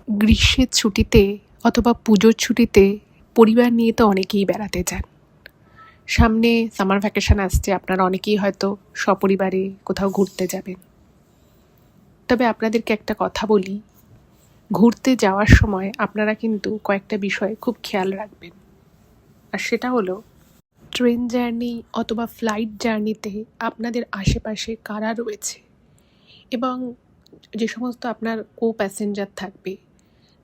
গ্রীষ্মের ছুটিতে অথবা পুজোর ছুটিতে পরিবার নিয়ে তো অনেকেই বেড়াতে যান। সামনে সামার ভ্যাকেশন আসছে, আপনারা অনেকেই হয়তো সপরিবারে কোথাও ঘুরতে যাবেন। তবে আপনাদেরকে একটা কথা বলি, ঘুরতে যাওয়ার সময় আপনারা কিন্তু কয়েকটা বিষয় খুব খেয়াল রাখবেন। আর সেটা হলো, ট্রেন জার্নি অথবা ফ্লাইট জার্নিতে আপনাদের আশেপাশে কারা রয়েছে এবং যে সমস্ত আপনার কো প্যাসেঞ্জার থাকবে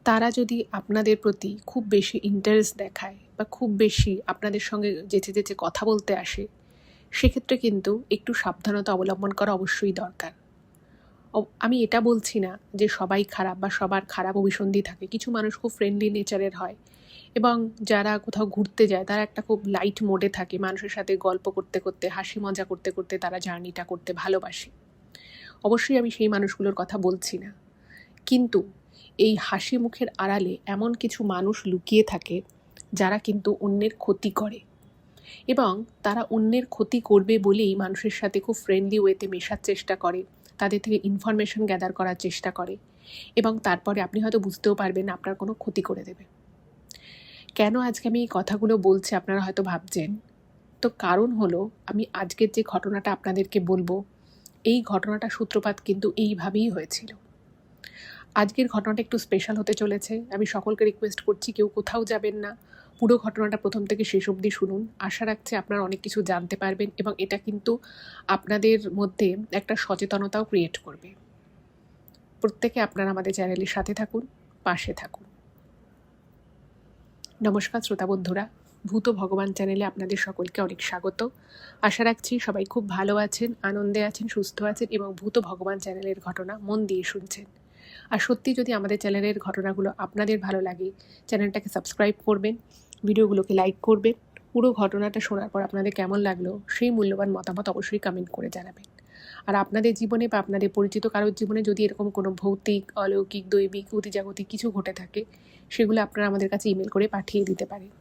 তারা যদি আপনাদের প্রতি খুব বেশি ইন্টারেস্ট দেখায় বা খুব বেশি আপনাদের সঙ্গে যেচে যেচে কথা বলতে আসে, সেক্ষেত্রে কিন্তু একটু সাবধানতা অবলম্বন করা অবশ্যই দরকার। আমি এটা বলছি না যে সবাই খারাপ বা সবার খারাপ অভিসন্ধি থাকে। কিছু মানুষ খুব ফ্রেন্ডলি নেচারের হয় এবং যারা কোথাও ঘুরতে যায় তারা একটা খুব লাইট মোডে থাকে, মানুষের সাথে গল্প করতে করতে, হাসি মজা করতে করতে তারা জার্নিটা করতে ভালোবাসে। অবশ্যই আমি সেই মানুষগুলোর কথা বলছি না, কিন্তু এই হাসি মুখের আড়ালে এমন কিছু মানুষ লুকিয়ে থাকে যারা কিন্তু অন্যের ক্ষতি করে, এবং তারা অন্যের ক্ষতি করবে বলেই মানুষের সাথে খুব ফ্রেন্ডলি ওয়েতে মেশার চেষ্টা করে, তাদের থেকে ইনফরমেশন গ্যাদার করার চেষ্টা করে, এবং তারপরে আপনি হয়তো বুঝতেও পারবেন না আপনার কোনো ক্ষতি করে দেবে। কেন আজকে আমি এই কথাগুলো বলছি আপনারা হয়তো ভাবছেন। তো কারণ হলো, আমি আজকের যে ঘটনাটা আপনাদেরকে বলবো, এই ঘটনাটা সূত্রপাত কিন্তু এইভাবেই হয়েছিল। আজকের ঘটনাটা একটু স্পেশাল হতে চলেছে। আমি সকলকে রিকোয়েস্ট করছি কেউ কোথাও যাবেন না, পুরো ঘটনাটা প্রথম থেকে শেষ অবধি শুনুন। আশা রাখছি আপনারা অনেক কিছু জানতে পারবেন এবং এটা কিন্তু আপনাদের মধ্যে একটা সচেতনতাও ক্রিয়েট করবে। প্রত্যেকে আপনারা আমাদের চ্যানেলের সাথে থাকুন, পাশে থাকুন। নমস্কার শ্রোতা বন্ধুরা, ভূত ভগবান চ্যানেলে আপনাদের সকলকে অনেক স্বাগত। আশা রাখছি সবাই খুব ভালো আছেন, আনন্দে আছেন, সুস্থ আছেন এবং ভূত ভগবান চ্যানেলের ঘটনা মন দিয়ে শুনছেন। আর সত্যি যদি আমাদের চ্যানেলের ঘটনাগুলো আপনাদের ভালো লাগে, চ্যানেলটাকে সাবস্ক্রাইব করবেন, ভিডিওগুলোকে লাইক করবেন। পুরো ঘটনাটা শোনার পর আপনাদের কেমন লাগলো সেই মূল্যবান মতামত অবশ্যই কমেন্ট করে জানাবেন। আর আপনাদের জীবনে বা আপনাদের পরিচিত কারোর জীবনে যদি এরকম কোনো ভৌতিক, অলৌকিক, দৈবিক, অতিজাগতিক কিছু ঘটে থাকে, সেগুলো আপনারা আমাদের কাছে ইমেল করে পাঠিয়ে দিতে পারেন।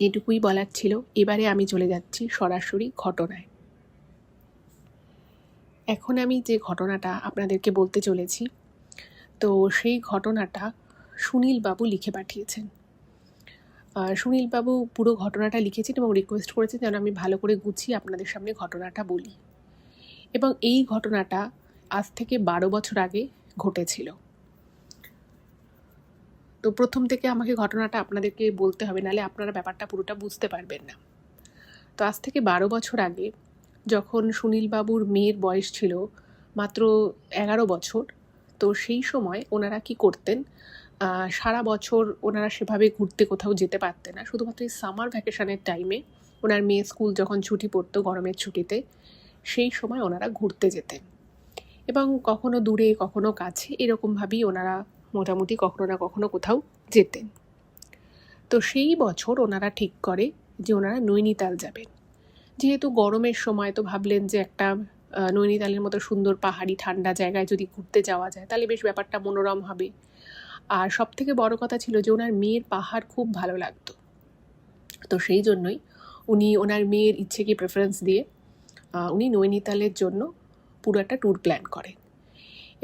এটুকুই বলার ছিল। এবারে আমি চলে যাচ্ছি সরাসরি ঘটনায়। এখন আমি যে ঘটনাটা আপনাদেরকে বলতে চলেছি, তো সেই ঘটনাটা সুনীলবাবু লিখে পাঠিয়েছেন। সুনীলবাবু পুরো ঘটনাটা লিখেছেন এবং রিকোয়েস্ট করেছেন যেন আমি ভালো করে গুছিয়ে আপনাদের সামনে ঘটনাটা বলি। এবং এই ঘটনাটা আজ থেকে 12 বছর আগে ঘটেছিল। তো প্রথম থেকে আমাকে ঘটনাটা আপনাদেরকে বলতে হবে, নাহলে আপনারা ব্যাপারটা পুরোটা বুঝতে পারবেন না। তো আজ থেকে 12 বছর আগে যখন সুনীলবাবুর মেয়ের বয়স ছিল মাত্র 11 বছর, তো সেই সময় ওনারা কি করতেন, সারা বছর ওনারা সেভাবে ঘুরতে কোথাও যেতে পারতেন না। শুধুমাত্র এই সামার ভ্যাকেশনের টাইমে ওনার মেয়ে স্কুল যখন ছুটি পড়তো গরমের ছুটিতে, সেই সময় ওনারা ঘুরতে যেতেন এবং কখনো দূরে কখনো কাছে এরকমভাবেই ওনারা মোটামুটি কখনো না কখনো কোথাও যেতেন। তো সেই বছর ওনারা ঠিক করে যে ওনারা নৈনিতাল যাবেন। যেহেতু গরমের সময়, তো ভাবলেন যে একটা নৈনিতালের মতো সুন্দর পাহাড়ি ঠান্ডা জায়গায় যদি ঘুরতে যাওয়া যায় তাহলে বেশ ব্যাপারটা মনোরম হবে। আর সব থেকে বড় কথা ছিল যে ওনার মেয়ের পাহাড় খুব ভালো লাগতো। তো সেই জন্যই উনি ওনার মেয়ের ইচ্ছেকে প্রেফারেন্স দিয়ে উনি নৈনিতালের জন্য পুরো একটা ট্যুর প্ল্যান করেন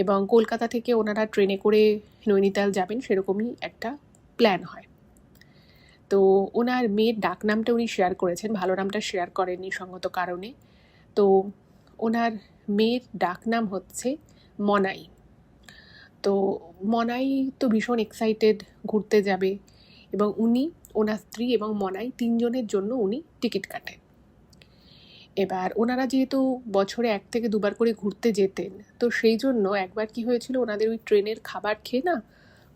এবং কলকাতা থেকে ওনারা ট্রেনে করে নৈনিতাল যাবেন সেরকমই একটা প্ল্যান হয়। তো ওনার মেয়ের ডাকনামটা উনি শেয়ার করেছেন, ভালো নামটা শেয়ার করেননি সঙ্গত কারণে। তো ওনার মেয়ের ডাকনাম হচ্ছে মনাই। তো মনাই তো ভীষণ এক্সাইটেড ঘুরতে যাবে এবং উনি, ওনার স্ত্রী এবং মনাই তিনজনের জন্য উনি টিকিট কাটেন। এবার ওনারা যেহেতু বছরে 1 থেকে 2 বার করে ঘুরতে যেতেন, তো সেই জন্য একবার কি হয়েছিল, ওনাদের ওই ট্রেনের খাবার খেয়ে না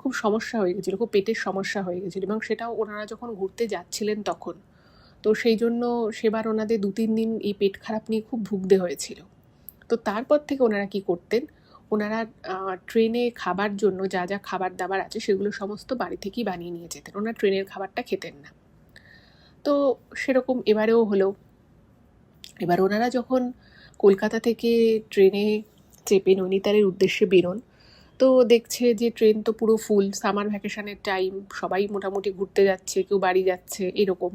খুব সমস্যা হয়ে গেছিলো, খুব পেটের সমস্যা হয়ে গেছিলো এবং সেটাও ওনারা যখন ঘুরতে যাচ্ছিলেন তখন। তো সেই জন্য সেবার ওনাদের 2-3 দিন এই পেট খারাপ নিয়ে খুব ভুগতে হয়েছিল। তো তারপর থেকে ওনারা কি করতেন, ওনারা ট্রেনে খাবার জন্য যা যা খাবার দাবার আছে সেগুলো সমস্ত বাড়ি থেকেই বানিয়ে নিয়ে যেতেন, ওনারা ট্রেনের খাবারটা খেতেন না। তো সেরকম এবারেও হলো। এবার ওনারা যখন কলকাতা থেকে ট্রেনে চেপে নৈনিতালের উদ্দেশ্যে বেরোন, তো দেখছে যে ট্রেন তো পুরো ফুল, সামার ভ্যাকেশনের টাইম, সবাই মোটামুটি ঘুরতে যাচ্ছে, কেউ বাড়ি যাচ্ছে এরকম।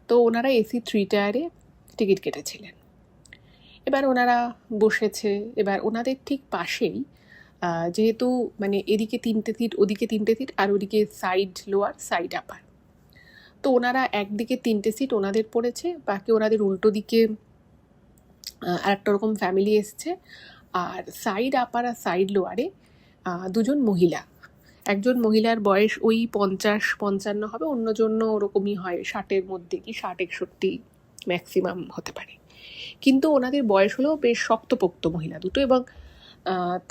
তো ওনারা এসি 3 টায়ারে টিকিট কেটেছিলেন। এবার ওনারা বসেছে, এবার ওনাদের ঠিক পাশেই যেহেতু মানে এদিকে 3টে সিট, ওদিকে 3টে সিট, আর ওদিকে সাইড লোয়ার সাইড আপার। তো ওনারা একদিকে 3টে সিট ওনাদের পড়েছে, বাকি ওনাদের উল্টো দিকে আরেকটা রকম ফ্যামিলি এসছে। আর সাইড আপার আর সাইড লোয়ারে 2জন মহিলা। একজন মহিলার বয়স ওই 50-55 হবে, অন্যজন ওরকমই হয় 60-এর মধ্যে, কি 60-61 ম্যাক্সিমাম হতে পারে। কিন্তু ওনাদের বয়স হলো বেশ শক্তপোক্ত মহিলা দুটো, এবং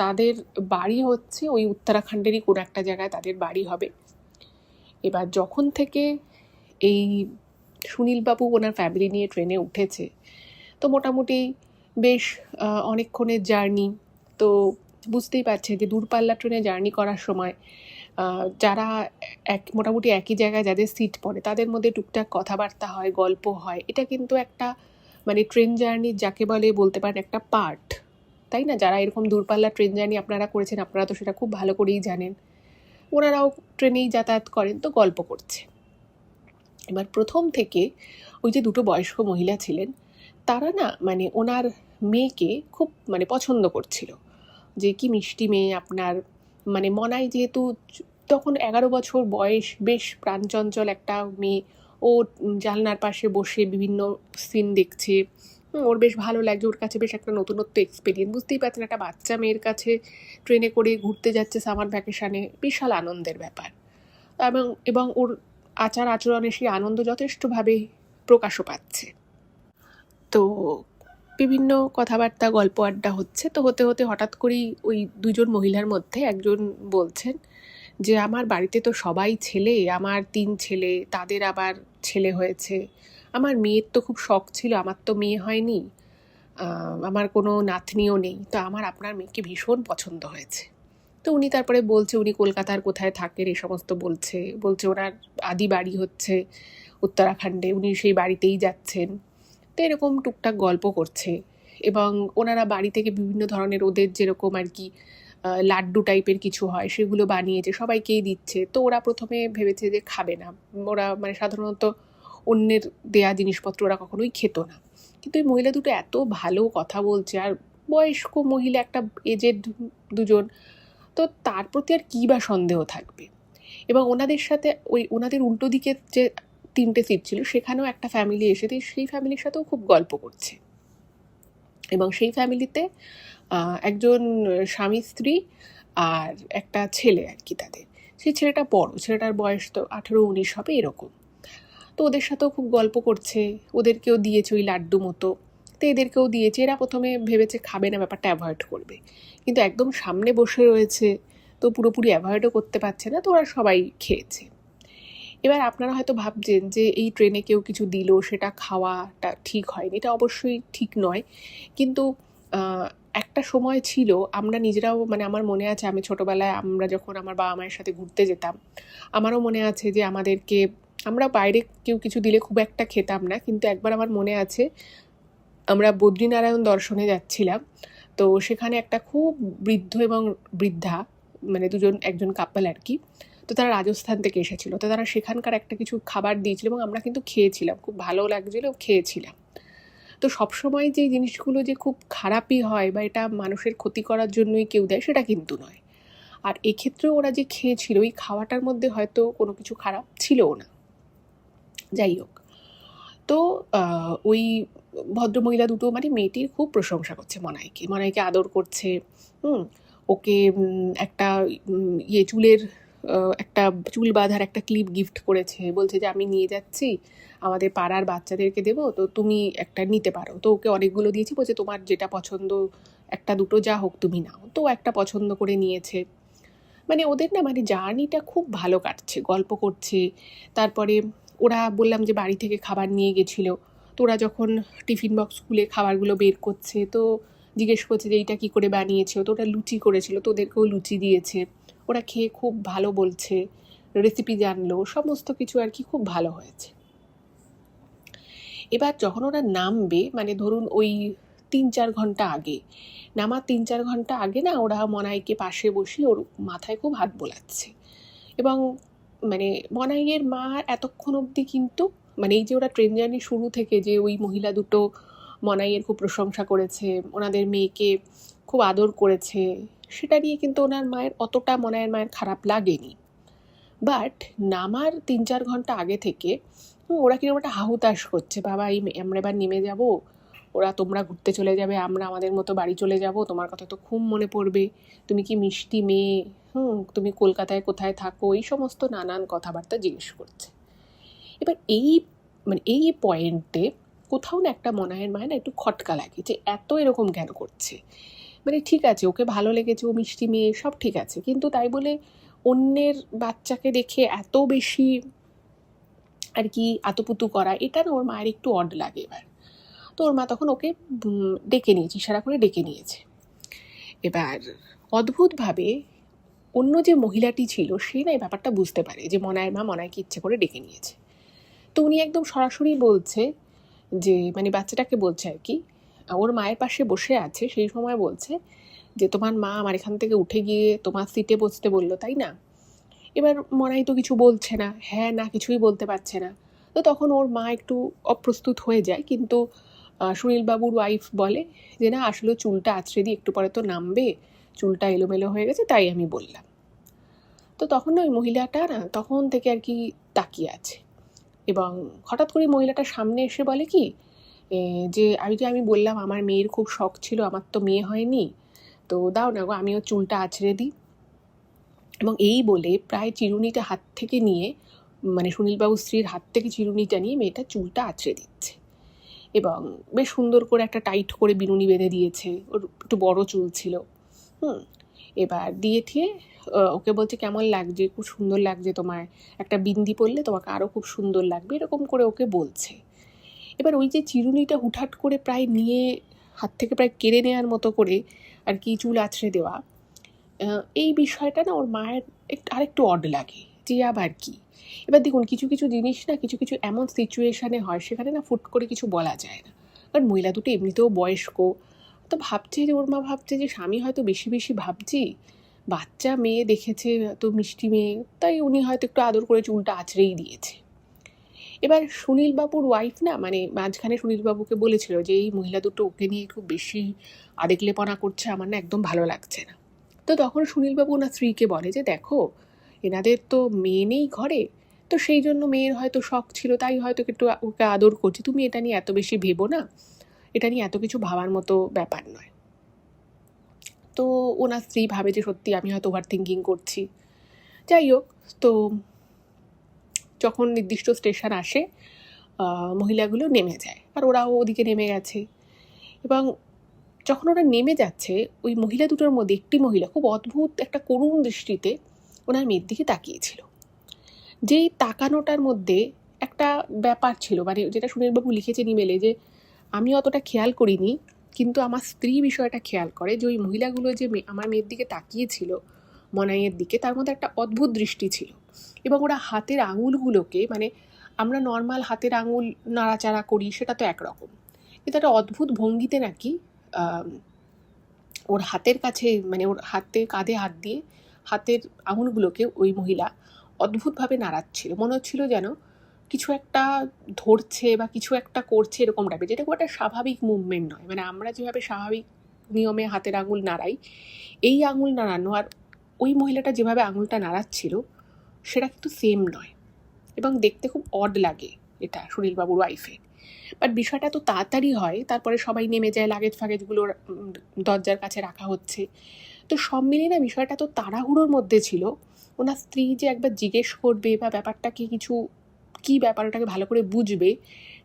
তাদের বাড়ি হচ্ছে ওই উত্তরাখণ্ডেরই কোনো একটা জায়গায় তাদের বাড়ি হবে। এবার যখন থেকে এই সুনীলবাবু ওনার ফ্যামিলি নিয়ে ট্রেনে উঠেছে, তো মোটামুটি বেশ অনেকক্ষণের জার্নি। তো বুঝতেই পারছেন যে দূরপাল্লা ট্রেনে জার্নি করার সময় যারা মোটামুটি একই জায়গায় যাদের সিট পড়ে তাদের মধ্যে টুকটাক কথাবার্তা হয়, গল্প হয়। এটা কিন্তু একটা মানে ট্রেন জার্নি যাকে বলে বলতে পারেন একটা পার্ট, তাই না? যারা এরকম দূরপাল্লা ট্রেন জার্নি আপনারা করেছেন, আপনারা তো সেটা খুব ভালো করেই জানেন। ওনারাও ট্রেনেই যাতায়াত করেন, তো গল্প করছে। এবার প্রথম থেকে ওই যে দুটো বয়স্ক মহিলা ছিলেন, তারা না মানে ওনার মেয়েকে খুব মানে পছন্দ করছিল, যে কি মিষ্টি মেয়ে আপনার। মানে মনাই যেহেতু তখন 11 বছর বয়স, বেশ প্রাণচঞ্চল একটা মেয়ে। ও জানলার পাশে বসে বিভিন্ন সিন দেখছে, ওর বেশ ভালো লাগছে, ওর কাছে বেশ একটা নতুনত্ব এক্সপিরিয়েন্স। বুঝতেই পারছেন একটা বাচ্চা মেয়ের কাছে ট্রেনে করে ঘুরতে যাচ্ছে সামার ভ্যাকেশানে, বিশাল আনন্দের ব্যাপার। এবং ওর আচার আচরণে সেই আনন্দ যথেষ্টভাবে প্রকাশও পাচ্ছে। তো বিভিন্ন কথাবার্তা গল্প আড্ডা হচ্ছে। তো হতে হতে হঠাৎ করেই ওই 2জন মহিলার মধ্যে একজন বলছেন যে আমার বাড়িতে তো সবাই ছেলে, আমার 3 ছেলে, তাদের আবার ছেলে হয়েছে। আমার মেয়ের তো খুব শখ ছিল, আমার তো মেয়ে হয়নি, আমার কোনো নাতনিও নেই, তো আমার আপনার মেয়েকে ভীষণ পছন্দ হয়েছে। তো উনি তারপরে বলছে উনি কলকাতার কোথায় থাকেন এই সমস্ত বলছে ওনার আদি বাড়ি হচ্ছে উত্তরাখণ্ডে, উনি সেই বাড়িতেই যাচ্ছেন। তো এরকম টুকটাক গল্প করছে, এবং ওনারা বাড়ি থেকে বিভিন্ন ধরনের ওদের যেরকম আর কি লাড্ডু টাইপের কিছু হয় সেগুলো বানিয়েছে, সবাইকেই দিচ্ছে। তো ওরা প্রথমে ভেবেছে যে খাবে না, ওরা মানে সাধারণত অন্যের দেয়া জিনিসপত্র ওরা কখনোই খেত না। কিন্তু এই মহিলা দুটো এত ভালো কথা বলছে, আর বয়স্ক মহিলা, একটা এজেড 2জন, তো তার প্রতি আর কী বা সন্দেহ থাকবে। এবং ওনাদের সাথে ওনাদের উল্টো দিকে যে 3টে সিট ছিল সেখানেও একটা ফ্যামিলি এসেছে, সেই ফ্যামিলির সাথেও খুব গল্প করছে। এবং সেই ফ্যামিলিতে একজন স্বামী স্ত্রী আর একটা ছেলে আর কি তাদের। সেই ছেলেটা বড়, ছেলেটার বয়স তো 18-19 হবে এরকম। তো ওদের সাথেও খুব গল্প করছে, ওদেরকেও দিয়েছে ওই লাড্ডু মতো, তো এদেরকেও দিয়েছে। এরা প্রথমে ভেবেছে খাবে না, ব্যাপারটা অ্যাভয়েড করবে, কিন্তু একদম সামনে বসে রয়েছে, তো পুরোপুরি অ্যাভয়েডও করতে পারছে না, তো ওরা সবাই খেয়েছে। এবার আপনারা হয়তো ভাবছেন যে এই ট্রেনে কেউ কিছু দিল, সেটা খাওয়াটা ঠিক হয়নি। এটা অবশ্যই ঠিক নয়, কিন্তু একটা সময় ছিল আমরা নিজেরাও মানে আমার মনে আছে আমি ছোটোবেলায় আমরা যখন আমার বাবা মায়ের সাথে ঘুরতে যেতাম, আমারও মনে আছে যে আমাদেরকে আমরা বাইরে কেউ কিছু দিলে খুব একটা খেতাম না, কিন্তু একবার আমার মনে আছে আমরা বদ্রীনারায়ণ দর্শনে যাচ্ছিলাম। তো সেখানে একটা খুব বৃদ্ধ এবং বৃদ্ধা মানে একজন কাপল আর কি, তো তারা রাজস্থান থেকে এসেছিলো, তো তারা সেখানকার একটা কিছু খাবার দিয়েছিল এবং আমরা কিন্তু খেয়েছিলাম, খুব ভালো লাগছিলো, খেয়েছিলাম। তো সবসময় যে জিনিসগুলো যে খুব খারাপই হয় বা এটা মানুষের ক্ষতি করার জন্যই কেউ দেয় সেটা কিন্তু নয়। আর এক্ষেত্রেও ওরা যে খেয়েছিল ওই খাওয়াটার মধ্যে হয়তো কোনো কিছু খারাপ ছিলও না। যাই হোক, তো ওই ভদ্রমহিলা দুটো মানে মেয়েটির খুব প্রশংসা করছে মনাইকে আদর করছে। ওকে একটা চুলের একটা চুল বাঁধার একটা ক্লিপ গিফট করেছে, বলছে যে আমি নিয়ে যাচ্ছি আমাদের পাড়ার বাচ্চাদেরকে দেবো, তো তুমি একটা নিতে পারো। তো ওকে অনেকগুলো দিয়েছি, বলছে তোমার যেটা পছন্দ একটা দুটো যা হোক তুমি নাও। তো একটা পছন্দ করে নিয়েছে। মানে ওদের না মানে জার্নিটা খুব ভালো কাটছে, গল্প করছে। তারপরে ওরা বললাম যে বাড়ি থেকে খাবার নিয়ে গেছিলো, তো ওরা যখন টিফিন বক্স খুলে খাবারগুলো বের করছে তো জিজ্ঞেস করছে যে এইটা কী করে বানিয়েছে। তো ওটা লুচি করেছিল, তো ওদেরকেও লুচি দিয়েছে। ওরা খেয়ে খুব ভালো বলছে, রেসিপি জানলো, সমস্ত কিছু আর কি খুব ভালো হয়েছে। এবার যখন ওরা নামবে মানে ধরুন ওই 3-4 ঘন্টা আগে, নামার 3-4 ঘন্টা আগে না ওরা মনাইকে পাশে বসিয়ে ওর মাথায় খুব হাত বোলাচ্ছে। এবং মানে মনাইয়ের মা এতক্ষণ অবধি কিন্তু মানে এই যে ওরা ট্রেন জার্নি শুরু থেকে যে ওই মহিলা দুটো মনাইয়ের খুব প্রশংসা করেছে, ওনাদের মেয়েকে খুব আদর করেছে, সেটা নিয়ে কিন্তু ওনার মায়ের অতটা মনায়ের মায়ের খারাপ লাগেনি। বাট নামার ৩-৪ ঘন্টা আগে থেকে ওরা কিরকম একটা হাহুতাশ করছে, বাবা আমরা এবার নেমে যাব, ওরা তোমরা ঘুরতে চলে যাবে, আমরা আমাদের মতো বাড়ি চলে যাব, তোমার কথা তো খুব মনে পড়বে, তুমি কি মিষ্টি মেয়ে, তুমি কলকাতায় কোথায় থাকো, এই সমস্ত নানান কথাবার্তা জিজ্ঞেস করছে। এবার এই পয়েন্টে কোথাও না একটা মনায়ের মায়ের না একটু খটকা লাগে যে এত এরকম কেন করছে। ঠিক আছে, ওকে ভালো লেগেছে, ও মিষ্টি মেয়ে, সব ঠিক আছে, কিন্তু তাই বলে অন্যের বাচ্চাকে দেখে এত বেশি আর কি আতপুতু করা, এটা না ওর মায়ের একটু অড লাগে। এবার তো ওর মা তখন ওকে ডেকে নিয়েছে, ইশারা করে ডেকে নিয়েছে। এবার অদ্ভুতভাবে অন্য যে মহিলাটি ছিল সে না এই ব্যাপারটা বুঝতে পারে যে মনায়ের মা মনায়কে ইচ্ছে করে ডেকে নিয়েছে। তো উনি একদম সরাসরি বলছে যে বাচ্চাটাকে বলছে আর কি, ওর মায়ের পাশে বসে আছে, সেই সময় বলছে যে তোমার মা আমার এখান থেকে উঠে গিয়ে তোমার সিটে বসতে বললো, তাই না? এবার মনাই তো কিছু বলছে না, হ্যাঁ না কিছুই বলতে পারছে না। তো তখন ওর মা একটু অপ্রস্তুত হয়ে যায়, কিন্তু সুনীলবাবুর ওয়াইফ বলে যে না, আসলে চুলটা আঁচড়ে দিয়ে একটু পরে তো নামবে, চুলটা এলোমেলো হয়ে গেছে, তাই আমি বললাম। তো তখন ওই মহিলাটা না তখন থেকে আর কি তাকিয়ে আছে, এবং হঠাৎ করে মহিলাটা সামনে এসে বলে কি যে আমি বললাম আমার মেয়ের খুব শখ ছিল, আমার তো মেয়ে হয়নি, তো দাও না গো, আমিও চুলটা আঁচড়ে দিই। এবং এই বলে প্রায় চিরুনিটা হাত থেকে নিয়ে সুনীলবাবু স্ত্রীর হাত থেকে চিরুনিটা নিয়ে মেয়েটা চুলটা আঁচড়ে দিচ্ছে, এবং বেশ সুন্দর করে একটা টাইট করে বিনুনি বেঁধে দিয়েছে, ওর একটু বড় চুল ছিল। এবার দিয়ে ঠিয়ে ওকে বলছে কেমন লাগছে, খুব সুন্দর লাগছে তোমার, একটা বিন্দি পরলে তোমাকে আরও খুব সুন্দর লাগবে, এরকম করে ওকে বলছে। এবার ওই যে চিরুনিটা হুটহাট করে প্রায় নিয়ে হাত থেকে প্রায় কেড়ে নেওয়ার মতো করে আর কি চুল আঁচড়ে দেওয়া, এই বিষয়টা না ওর মায়ের আরেকটু অড লাগে যে আবার কি। এবার দেখুন, কিছু কিছু জিনিস না কিছু কিছু এমন সিচুয়েশানে হয়, সেখানে না ফুট করে কিছু বলা যায় না, কারণ মহিলা দুটো এমনিতেও বয়স্ক। তো ভাবছে যে ওর মা ভাবছে যে স্বামী হয়তো বেশি বেশি ভাবছি, বাচ্চা মেয়ে দেখেছে, তো মিষ্টি মেয়ে, তাই উনি হয়তো একটু আদর করে চুলটা আঁচড়েই দিয়েছে। এবার সুনীলবাবুর ওয়াইফ না মাঝখানে সুনীলবাবুকে বলেছিল যে এই মহিলা দুটো ওকে নিয়ে খুব বেশি আদেকলেপনা করছে, আমার না একদম ভালো লাগছে না। তো তখন সুনীলবাবু ওনার স্ত্রীকে বলে যে দেখো, এনাদের তো মেয়ে নেই ঘরে, তো সেই জন্য মেয়ের হয়তো শখ ছিল, তাই হয়তো একটু ওকে আদর করছে, তুমি এটা নিয়ে এত বেশি ভেবো না, এটা নিয়ে এত কিছু ভাবার মতো ব্যাপার নয়। তো ওনার স্ত্রী ভাবে যে সত্যি আমি হয়তো ওভার থিঙ্কিং করছি। যাই হোক, তো যখন নির্দিষ্ট স্টেশন আসে মহিলাগুলো নেমে যায়, আর ওরাও ওদিকে নেমে গেছে। এবং যখন ওরা নেমে যাচ্ছে, ওই মহিলা দুটোর মধ্যে একটি মহিলা খুব অদ্ভুত একটা করুণ দৃষ্টিতে ওনার মেয়ের দিকে তাকিয়েছিল। যেই তাকানোটার মধ্যে একটা ব্যাপার ছিল, যেটা সুনীলবাবু লিখেছেন ইমেলে, যে আমি অতটা খেয়াল করিনি, কিন্তু আমার স্ত্রী বিষয়টা খেয়াল করে যে ওই মহিলাগুলো যে আমার মেয়ের দিকে তাকিয়েছিল, মনাইয়ের দিকে, তার মধ্যে একটা অদ্ভুত দৃষ্টি ছিল। এবং ওরা হাতের আঙুলগুলোকে আমরা নর্মাল হাতের আঙুল নাড়াচাড়া করি, সেটা তো একরকম, কিন্তু একটা অদ্ভুত ভঙ্গিতে নাকি ওর হাতের কাছে ওর হাতে কাঁধে হাত দিয়ে হাতের আঙুলগুলোকে ওই মহিলা অদ্ভুতভাবে নাড়াচ্ছিল, মনে হচ্ছিল যেন কিছু একটা ধরছে বা কিছু একটা করছে, এরকম টাইপের, যেটা খুব একটা স্বাভাবিক মুভমেন্ট নয়। আমরা যেভাবে স্বাভাবিক নিয়মে হাতের আঙুল নাড়াই, এই আঙুল নাড়ানো আর ওই মহিলাটা যেভাবে আঙুলটা নাড়াচ্ছিল সেটা কিন্তু সেম নয়, এবং দেখতে খুব অড লাগে এটা সুনীলবাবুর ওয়াইফের। বাট বিষয়টা তো তাড়াতাড়ি হয়, তারপরে সবাই নেমে যায়, লাগেজ ফাগেজগুলো দরজার কাছে রাখা হচ্ছে। তো সব মিলিয়ে না বিষয়টা তো তাড়াহুড়োর মধ্যে ছিল। ওনার স্ত্রী যে একবার জিজ্ঞেস করবে বা ব্যাপারটাকে কী ব্যাপার ওটাকে ভালো করে বুঝবে,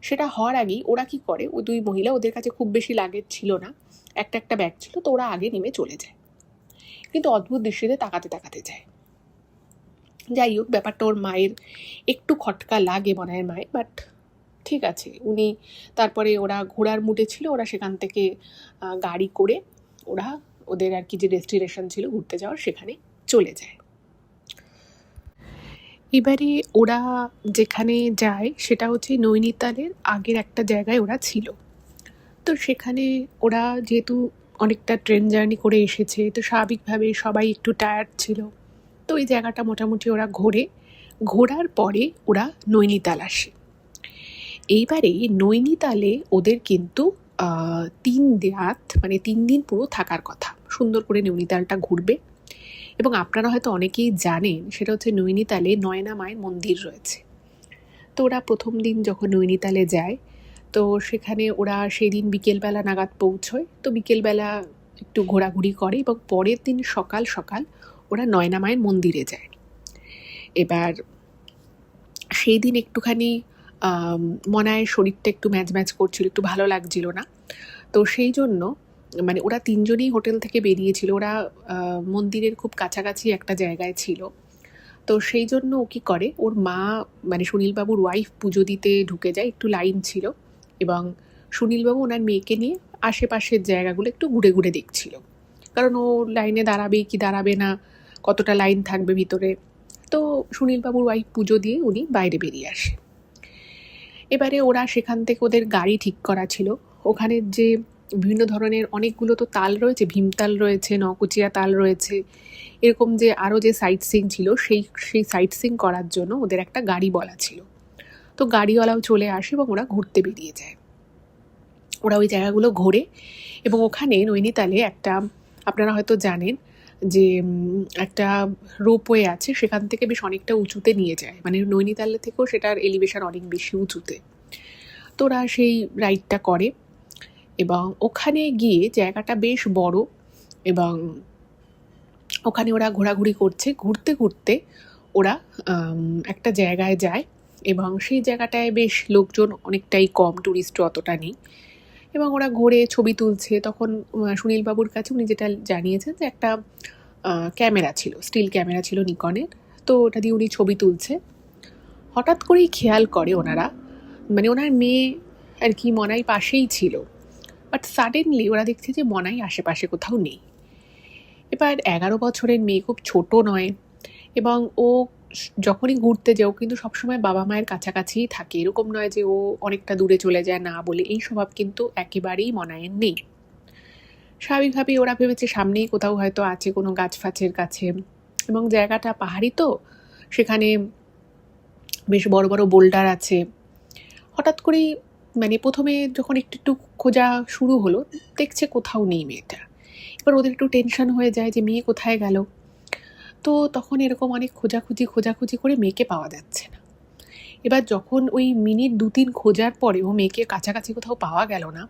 সেটা হওয়ার আগেই ওরা কী করে, ওই দুই মহিলা, ওদের কাছে খুব বেশি লাগেজ ছিল না, একটা ব্যাগ ছিল, তো ওরা আগে নেমে চলে যায়, কিন্তু অদ্ভুত দৃষ্টিতে তাকাতে তাকাতে যায়। যাই হোক, ব্যাপারটা ওর মায়ের একটু খটকা লাগে, মনায়ের মায়ের, বাট ঠিক আছে। তারপরে ওরা ঘোরার মুডে ছিল, ওরা সেখান থেকে গাড়ি করে ওদের আর কি যে ডেস্টিনেশন ছিল ঘুরতে যাওয়ার, সেখানে চলে যায়। এবারে ওরা যেখানে যায় সেটা হচ্ছে নৈনিতালের আগের একটা জায়গায় ওরা ছিল। তো সেখানে ওরা যেহেতু অনেকটা ট্রেন জার্নি করে এসেছে, তো স্বাভাবিকভাবে সবাই একটু টায়ার্ড ছিল। তো ওই জায়গাটা মোটামুটি ওরা ঘোরার পরে ওরা নৈনিতাল আসে। এইবারে নৈনিতালে ওদের কিন্তু 3 রাত 3 দিন পুরো থাকার কথা, সুন্দর করে নৈনিতালটা ঘুরবে। এবং আপনারা হয়তো অনেকেই জানেন, সেটা হচ্ছে নৈনিতালে নয়না মায়ের মন্দির রয়েছে। তো ওরা প্রথম দিন যখন নৈনিতালে যায়, তো সেখানে ওরা সেই দিন বিকেলবেলা নাগাদ পৌঁছয়। তো বিকেলবেলা একটু ঘোরাঘুরি করে এবং পরের দিন সকাল সকাল ওরা নয়না মায়ের মন্দিরে যায়। এবার সেই দিন একটুখানি মনায়ের শরীরটা একটু ম্যাজ ম্যাজ করছিল, একটু ভালো লাগছিল না। তো সেই জন্য মানে ওরা তিনজনই হোটেল থেকে বেরিয়েছিল, ওরা মন্দিরের খুব কাছাকাছি একটা জায়গায় ছিল। তো সেই জন্য ও কী করে, ওর মা মানে সুনীলবাবুর ওয়াইফ পুজো দিতে ঢুকে যায়, একটু লাইন ছিল, এবং সুনীলবাবু ওনার মেয়েকে নিয়ে আশেপাশের জায়গাগুলো একটু ঘুরে ঘুরে দেখছিল, কারণ ও লাইনে দাঁড়াবে কি দাঁড়াবে না, কতটা লাইন থাকবে ভিতরে। তো সুনীলবাবুর ওয়াইফ পুজো দিয়ে উনি বাইরে বেরিয়ে আসে। এবারে ওরা সেখান থেকে, ওদের গাড়ি ঠিক করা ছিল, ওখানের যে বিভিন্ন ধরনের অনেকগুলো তো তাল রয়েছে, ভীমতাল রয়েছে, নকুচিয়া তাল রয়েছে, এরকম যে আরও যে সাইট সিং ছিল, সেই সাইট সিং করার জন্য ওদের একটা গাড়ি বলা ছিল। তো গাড়িওয়ালাও চলে আসে এবং ওরা ঘুরতে বেরিয়ে যায়। ওরা ওই জায়গাগুলো ঘোরে এবং ওখানে নৈনিতালে একটা, আপনারা হয়তো জানেন যে একটা রোপওয়ে আছে, সেখান থেকে বেশ অনেকটা উঁচুতে নিয়ে যায়, মানে নৈনিতালের থেকেও সেটার এলিভেশন অনেক বেশি উঁচুতে। তো ওরা সেই রাইডটা করে এবং ওখানে গিয়ে জায়গাটা বেশ বড়, এবং ওখানে ওরা ঘোরাঘুরি করছে। ঘুরতে ঘুরতে ওরা একটা জায়গায় যায় এবং সেই জায়গাটায় বেশ লোকজন অনেকটাই কম, ট্যুরিস্টও অতটা নেই, এবং ওরা ঘুরে ছবি তুলছে। তখন সুনীলবাবুর কাছে উনি যেটা জানিয়েছেন যে একটা ক্যামেরা ছিল, স্টিল ক্যামেরা ছিল নিকনের, তো ওটা দিয়ে উনি ছবি তুলছে। হঠাৎ করেই খেয়াল করে ওনারা, মানে ওনার মেয়ে আর কি মনাই পাশেই ছিল, বাট সাডেনলি ওরা দেখছে যে মনাই আশেপাশে কোথাও নেই। এবার 11 বছরের মেয়ে, খুব ছোট নয়, এবং ও যখনই ঘুরতে যায় ও কিন্তু সবসময় বাবা মায়ের কাছাকাছিই থাকে, এরকম নয় যে ও অনেকটা দূরে চলে যায় না বলে, এই স্বভাব কিন্তু একেবারেই মনায়ের নেই। স্বাভাবিকভাবেই ওরা ভেবেছে সামনেই কোথাও হয়তো আছে, কোনো গাছ ফাছের কাছে, এবং জায়গাটা পাহাড়ি, তো সেখানে বেশ বড় বড় বোল্ডার আছে। হঠাৎ করেই মানে প্রথমে যখন একটু একটু খোঁজা শুরু হলো, দেখছে কোথাও নেই মেয়েটা। এবার ওদের একটু টেনশন হয়ে যায় যে মেয়ে কোথায় গেল। তো তখন এরকম অনেক খোঁজাখুঁজি করে মেয়েকে পাওয়া যাচ্ছে না। এবার যখন ওই মিনিট 2-3 খোঁজার পরে ও মেয়েকে কাছাকাছি কোথাও পাওয়া গেল না,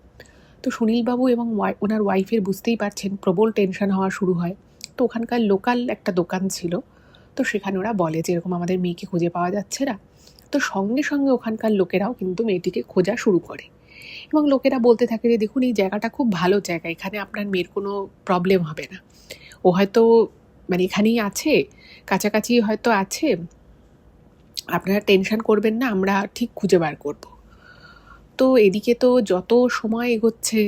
তো সুনীলবাবু এবং ওনার ওয়াইফের বুঝতেই পারছেন প্রবল টেনশন হওয়া শুরু হয়। তো ওখানকার লোকাল একটা দোকান ছিল, তো সেখানে ওরা বলে যে এরকম আমাদের মেয়েকে খুঁজে পাওয়া যাচ্ছে না। তো সঙ্গে সঙ্গে ওখানকার লোকেরাও কিন্তু মেয়েটিকে খোঁজা শুরু করে, এবং লোকেরা বলতে থাকে যে দেখুন এই জায়গাটা খুব ভালো জায়গা, এখানে আপনার মেয়ের কোনো প্রবলেম হবে না, ও হয়তো মানে এখানেই আছে, কাছাকাছি হয়তো আছে, আপনারা টেনশন করবেন না, আমরা ঠিক খুঁজে বার করব। তো এদিকে তো যত সময় এগোচ্ছে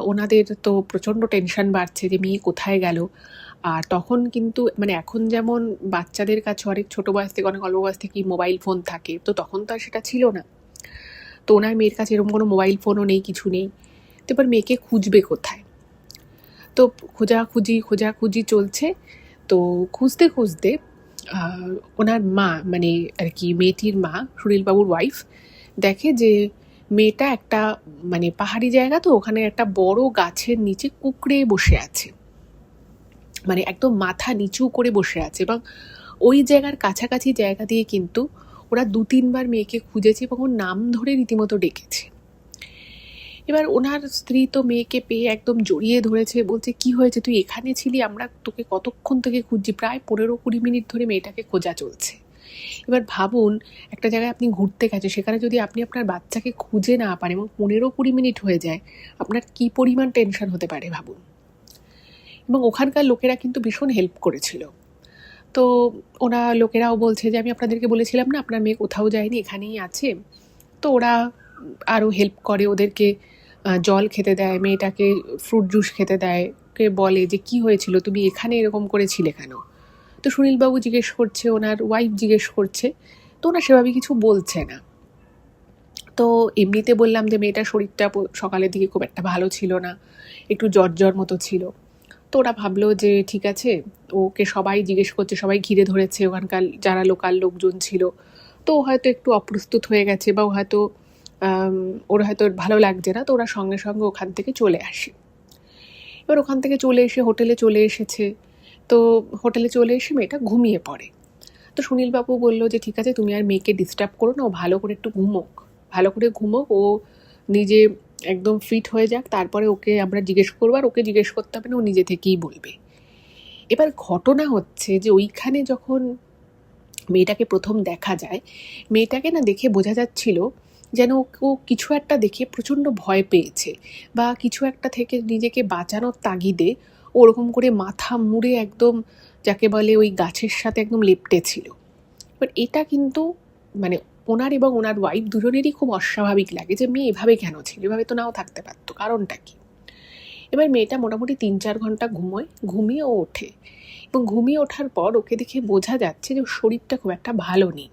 ওনাদের তো প্রচণ্ড টেনশন বাড়ছে যে মেয়ে কোথায় গেল। আর তখন কিন্তু মানে এখন যেমন বাচ্চাদের কাছে অনেক ছোটো বয়স থেকে, অনেক অল্প বয়স থেকেই মোবাইল ফোন থাকে, তো তখন তো আর সেটা ছিল না। তো ওনার মেয়ের কাছে এরকম কোনো মোবাইল ফোনও নেই, কিছু নেই। তো এবার মেয়েকে খুঁজবে কোথায়? তো খোঁজাখুঁজি চলছে। তো খুঁজতে খুঁজতে ওনার মা, মানে আর কি মেয়েটির মা, সুনীলবাবুর ওয়াইফ, দেখে যে মেয়েটা একটা মানে পাহাড়ি জায়গা, তো ওখানে একটা বড় গাছের নিচে কুঁকড়ে বসে আছে, মানে একদম মাথা নিচু করে বসে আছে, এবং ওই জায়গার কাছাকাছি জায়গা দিয়ে কিন্তু ওরা 2-3 বার মেয়েকে খুঁজেছে এবং ওর নাম ধরে রীতিমতো ডেকেছে। এবার ওনার স্ত্রী তো মেয়েকে পেয়ে একদম জড়িয়ে ধরেছে, বলছে কি হয়েছে, তুই এখানে ছিলি, আমরা তোকে কতক্ষণ থেকে খুঁজছি, প্রায় 15-20 মিনিট ধরে মেয়েটাকে খোঁজা চলছে। এবার ভাবুন, একটা জায়গায় আপনি ঘুরতে গেছেন, সেখানে যদি আপনি আপনার বাচ্চাকে খুঁজে না পান এবং 15-20 মিনিট হয়ে যায়, আপনার কি পরিমাণ টেনশন হতে পারে ভাবুন। এবং ওখানকার লোকেরা কিন্তু ভীষণ হেল্প করেছিল। তো লোকেরাও বলছে যে আমি আপনাদেরকে বলেছিলাম না আপনার মেয়ে কোথাও যায়নি, এখানেই আছে। তো ওরা আরও হেল্প করে, ওদেরকে জল খেতে দেয়, মেয়েটাকে ফ্রুট জুস খেতে দেয়, কে বলে যে কি হয়েছিল, তুমি এখানে এরকম করেছিলে কেন? তো সুনীলবাবু জিজ্ঞেস করছে, ওনার ওয়াইফ জিজ্ঞেস করছে, তো ওনার সেভাবে কিছু বলছে না। তো এমনিতে বললাম যে মেয়েটার শরীরটা সকালের দিকে খুব একটা ভালো ছিল না, একটু জ্বর মতো ছিল। তো ওরা ভাবলো যে ঠিক আছে, ওকে সবাই জিজ্ঞেস করছে, সবাই ঘিরে ধরেছে, ওখানকার যারা লোকাল লোকজন ছিল, তো ও হয়তো একটু অপ্রস্তুত হয়ে গেছে, বা হয়তো ওর হয়তো ভালো লাগছে না, তো ওরা সঙ্গে সঙ্গে ওখান থেকে চলে আসে। এবার ওখান থেকে চলে এসে হোটেলে চলে এসেছে। তো হোটেলে চলে এসে মেয়েটা ঘুমিয়ে পড়ে। তো সুনীলবাবু বলল যে ঠিক আছে, তুমি আর মেয়েকে ডিস্টার্ব করো না, ও ভালো করে একটু ঘুমোক, ভালো করে ঘুমোক, ও নিজে একদম ফিট হয়ে যাক, তারপরে ওকে আমরা জিজ্ঞেস করবো। আর ওকে জিজ্ঞেস করতে হবে না, ও নিজে থেকেই বলবে। এবার ঘটনা হচ্ছে যে ওইখানে যখন মেয়েটাকে প্রথম দেখা যায়, মেয়েটাকে না দেখে বোঝা যাচ্ছিল যেন ও কিছু একটা দেখে প্রচণ্ড ভয় পেয়েছে, বা কিছু একটা থেকে নিজেকে বাঁচানোর তাগিদে ওরকম করে মাথা মুড়ে একদম, যাকে বলে, ওই গাছের সাথে একদম লেপ্টে ছিল। বাট এটা কিন্তু মানে ওনার এবং ওনার ওয়াইফ দুজনেরই খুব অস্বাভাবিক লাগে যে মেয়ে এভাবে কেন ছিল, এভাবে তো নাও থাকতে পারতো, কারণটা কি। এবার মেয়েটা মোটামুটি 3-4 ঘন্টা ঘুমিয়ে ও ওঠে, এবং ঘুমিয়ে ওঠার পর ওকে দেখে বোঝা যাচ্ছে যে ওর শরীরটা খুব একটা ভালো নেই।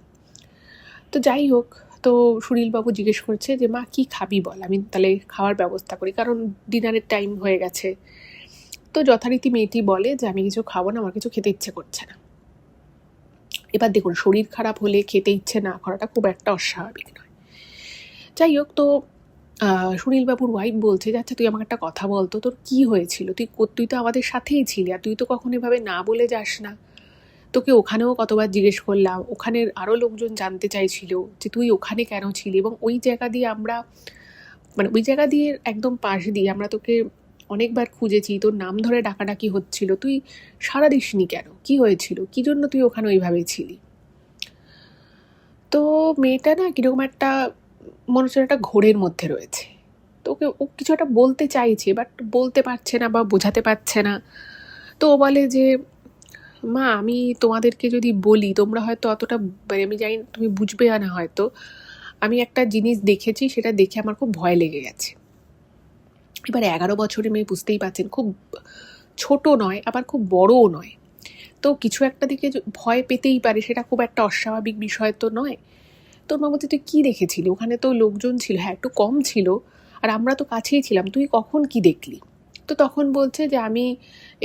তো যাই হোক, তো সুনীলবাবু জিজ্ঞেস করছে যে মা কি খাবি বল, আমি তাহলে খাওয়ার ব্যবস্থা করি, কারণ ডিনারের টাইম হয়ে গেছে। তো যথারীতি মেয়েটি বলে যে আমি কিছু খাবো না, আমার কিছু খেতে ইচ্ছে করছে না। এবার দেখুন, শরীর খারাপ হলে খেতে ইচ্ছে না করাটা খুব একটা অস্বাভাবিক নয়। যাই হোক, তো সুনীলবাবুর ওয়াইফ বলছে যে আচ্ছা তুই আমাকে একটা কথা বলতো, তোর কি হয়েছিল, তুই তো আমাদের সাথেই ছিলি, আর তুই তো কখনো এভাবে না বলে যাস না। তোকে ওখানেও কতবার জিজ্ঞেস করলাম, ওখানের আরও লোকজন জানতে চাইছিল যে তুই ওখানে কেন ছিলি, এবং ওই জায়গা দিয়ে আমরা, মানে ওই জায়গা দিয়ে একদম পাশ দিয়ে আমরা তোকে অনেকবার খুঁজেছি, তোর নাম ধরে ডাকাডাকি হচ্ছিল, তুই সাড়া দিসনি কেন, কি হয়েছিল, কি জন্য তুই ওখানে ওইভাবে ছিলি। তো মেয়েটা না কীরকম একটা, মনে হচ্ছে একটা ঘোরের মধ্যে রয়েছে। তো ও কিছু একটা বলতে চাইছে, বাট বলতে পারছে না বা বোঝাতে পারছে না। তো ও বলে যে মা আমি তোমাদেরকে যদি বলি তোমরা হয়তো অতটা, মানে আমি জানি তুমি বুঝবে না হয়তো, আমি একটা জিনিস দেখেছি, সেটা দেখে আমার খুব ভয় লেগে গেছে। এবার 11 বছরের মেয়ে, বুঝতেই পারছেন, খুব ছোট নয় আবার খুব বড়ও নয়, তো কিছু একটা দিকে ভয় পেতেই পারে, সেটা খুব একটা অস্বাভাবিক বিষয় তো নয়। তোর মা বলছে তুই কী দেখেছিলি, ওখানে তো লোকজন ছিল, হ্যাঁ একটু কম ছিল, আর আমরা তো কাছেই ছিলাম, তুই কখন কি দেখলি। তো তখন বলছে যে আমি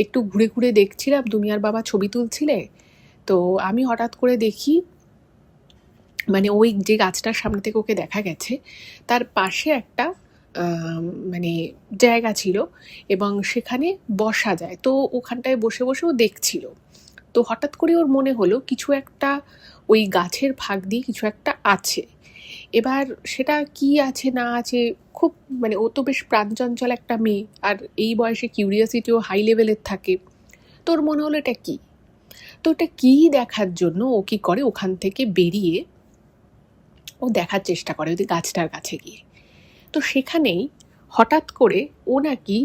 একটু ঘুরে ঘুরে দেখছিলাম, তুমি আর বাবা ছবি তুলছিলে, তো আমি হঠাৎ করে দেখি, মানে ওই যে গাছটার সামনে থেকে ওকে দেখা গেছে, তার পাশে একটা মানে জায়গা ছিল, এবং সেখানে বসা যায়, তো ওখানটায় বসে বসে ও দেখছিল। তো হঠাৎ করে ওর মনে হলো কিছু একটা ওই গাছের ফাঁক দিয়ে কিছু একটা আছে। এবার সেটা কি আছে না আছে, খুব, মানে ও তো বেশ প্রাণচঞ্চল একটা মেয়ে, আর এই বয়সে কিউরিয়াসিটিও হাই লেভেলের থাকে। তোর মনে হলো এটা কি। তো এটা কী দেখার জন্য ও কী করে, ওখান থেকে বেরিয়ে ও দেখার চেষ্টা করে ওই গাছটার কাছে গিয়ে। তো সেখানেই হঠাৎ করে ও নাকি,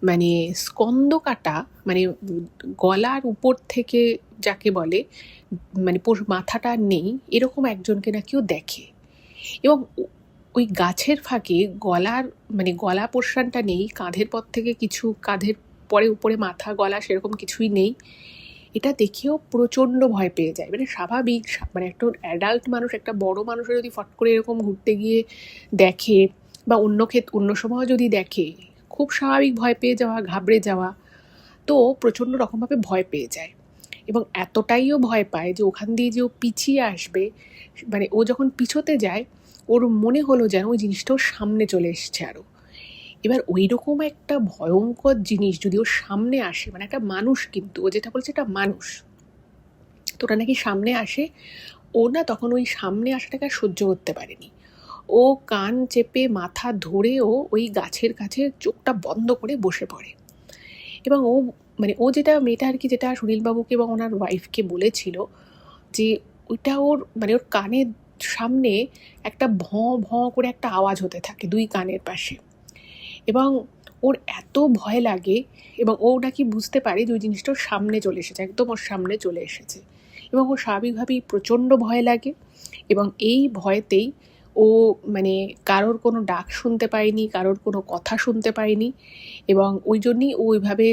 মানে স্কন্দকাটা, মানে গলার উপর থেকে যাকে বলে, মানে মাথাটা নেই এরকম একজনকে নাকি ও দেখে, এবং ওই গাছের ফাঁকে গলার, মানে গলা পোর্শনটা নেই, কাঁধের পর থেকে কিছু, কাঁধের পরে উপরে মাথা, গলা সেরকম কিছুই নেই। এটা দেখেও প্রচণ্ড ভয় পেয়ে যায়। মানে স্বাভাবিক, মানে একটা অ্যাডাল্ট মানুষ, একটা বড় মানুষের যদি ফট করে এরকম ঘুরতে গিয়ে দেখে, বা অন্য সময়ও যদি দেখে, খুব স্বাভাবিক ভয় পেয়ে যাওয়া, ঘাবড়ে যাওয়া। তো প্রচণ্ড রকমভাবে ভয় পেয়ে যায়, এবং এতটাইও ভয় পায় যে ওখান দিয়ে যে ও পিছিয়ে আসবে, মানে ও যখন পিছোতে যায় ওর মনে হলো যেন ওই জিনিসটা ওর সামনে চলে এসছে আরও। এবার ওই রকম একটা ভয়ঙ্কর জিনিস যদি ওর সামনে আসে, মানে একটা মানুষ, কিন্তু ও যেটা বলছে এটা মানুষ, তো ওটা নাকি সামনে আসে, ও না তখন ওই সামনে আসাটাকে আর সহ্য করতে পারেনি। ও কান চেপে মাথা ধরেও ওই গাছের কাছে চোখটা বন্ধ করে বসে পড়ে, এবং ও, মানে ও যেটা, মেয়েটা আর কি, যেটা সুনীলবাবুকে এবং ওনার ওয়াইফকে বলেছিল যে ওইটা ওর, মানে ওর কানের সামনে একটা ভঁ ভঁ করে একটা আওয়াজ হতে থাকে দুই কানের পাশে, এবং ওর এত ভয় লাগে, এবং ও নাকি বুঝতে পারে যে ওই জিনিসটা ওর সামনে চলে এসেছে, একদম ওর সামনে চলে এসেছে, এবং ও স্বাভাবিকভাবেই প্রচণ্ড ভয় লাগে, এবং এই ভয়েতেই ও, মানে কারোর কোনো ডাক শুনতে পায়নি, কারোর কোনো কথা শুনতে পায়নি, এবং ওই জন্যই ও ওইভাবে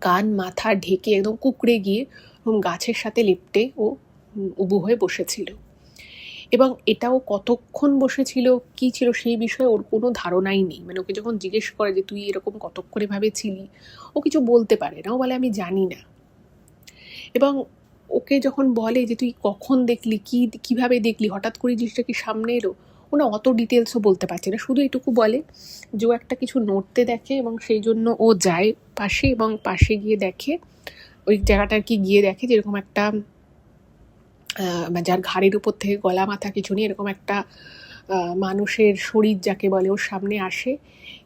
কান মাথা ঢেকে একদম কুঁকড়ে গিয়ে গাছের সাথে লেপ্টে ও উবু হয়ে বসেছিল। এবং এটাও কতক্ষণ বসেছিল, কী ছিল সেই বিষয়ে ওর কোনো ধারণাই নেই। মানে ওকে যখন জিজ্ঞেস করে যে তুই এরকম কতক্ষণ এভাবে ছিলি, ও কিছু বলতে পারে না, ও বলে আমি জানি না। এবং ওকে যখন বলে যে তুই কখন দেখলি, কীভাবে দেখলি, হঠাৎ করে জিনিসটা কি সামনে এলো, ওনা অত ডিটেলসও বলতে পারছে না, শুধু এটুকু বলে যে ও একটা কিছু নড়তে দেখে এবং সেই জন্য ও যায় পাশে, এবং পাশে গিয়ে দেখে ওই জায়গাটা আর কি গিয়ে দেখে যেরকম একটা যার ঘাড়ের উপর থেকে গলা মাথা কিছু নেই এরকম একটা মানুষের শরীর যাকে বলে ওর সামনে আসে,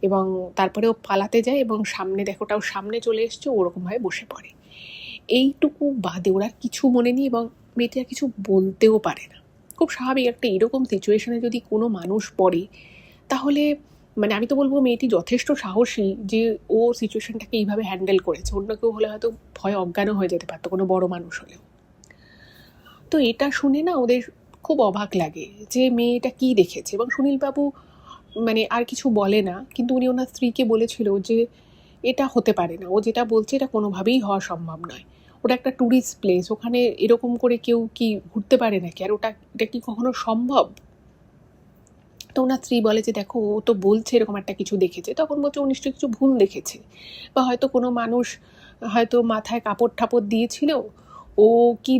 এবং তারপরে ও পালাতে যায় এবং সামনে দেখো ওটাও সামনে চলে এসছে, ওরকমভাবে বসে পড়ে। এইটুকু বাদে ওরা কিছু মনে নেই এবং মেয়েটি আর কিছু বলতেও পারে না। খুব স্বাভাবিক, একটা এরকম সিচুয়েশনে যদি কোনো মানুষ পড়ে তাহলে মানে আমি তো বলবো মেয়েটি যথেষ্ট সাহসী যে ও সিচুয়েশনটাকে এইভাবে হ্যান্ডেল করেছে। অন্য কেউ হলে হয়তো ভয় অজ্ঞানও হয়ে যেতে পারতো, কোনো বড় মানুষ হলেও। তো এটা শুনে না ওদের খুব অবাক লাগে যে মেয়েটা কী দেখেছে, এবং সুনীলবাবু মানে আর কিছু বলে না, কিন্তু উনি ওনার স্ত্রীকে বলেছিল যে এটা হতে পারে না, ও যেটা বলছে এটা কোনোভাবেই হওয়া সম্ভব নয়, ওটা একটা ট্যুরিস্ট প্লেস, ওখানে এরকম করে কেউ কি ঘুরতে পারে নাকি, আর এটা কি কখনো সম্ভব? তো ওনার স্ত্রী বলে যে দেখো ও তো বলছে এরকম একটা কিছু দেখেছে, তখন বলছে ও নিশ্চয়ই কিছু ভুল দেখেছে, বা হয়তো কোনো মানুষ হয়তো মাথায় কাপড় ঠাপড় দিয়েছিল, ও কি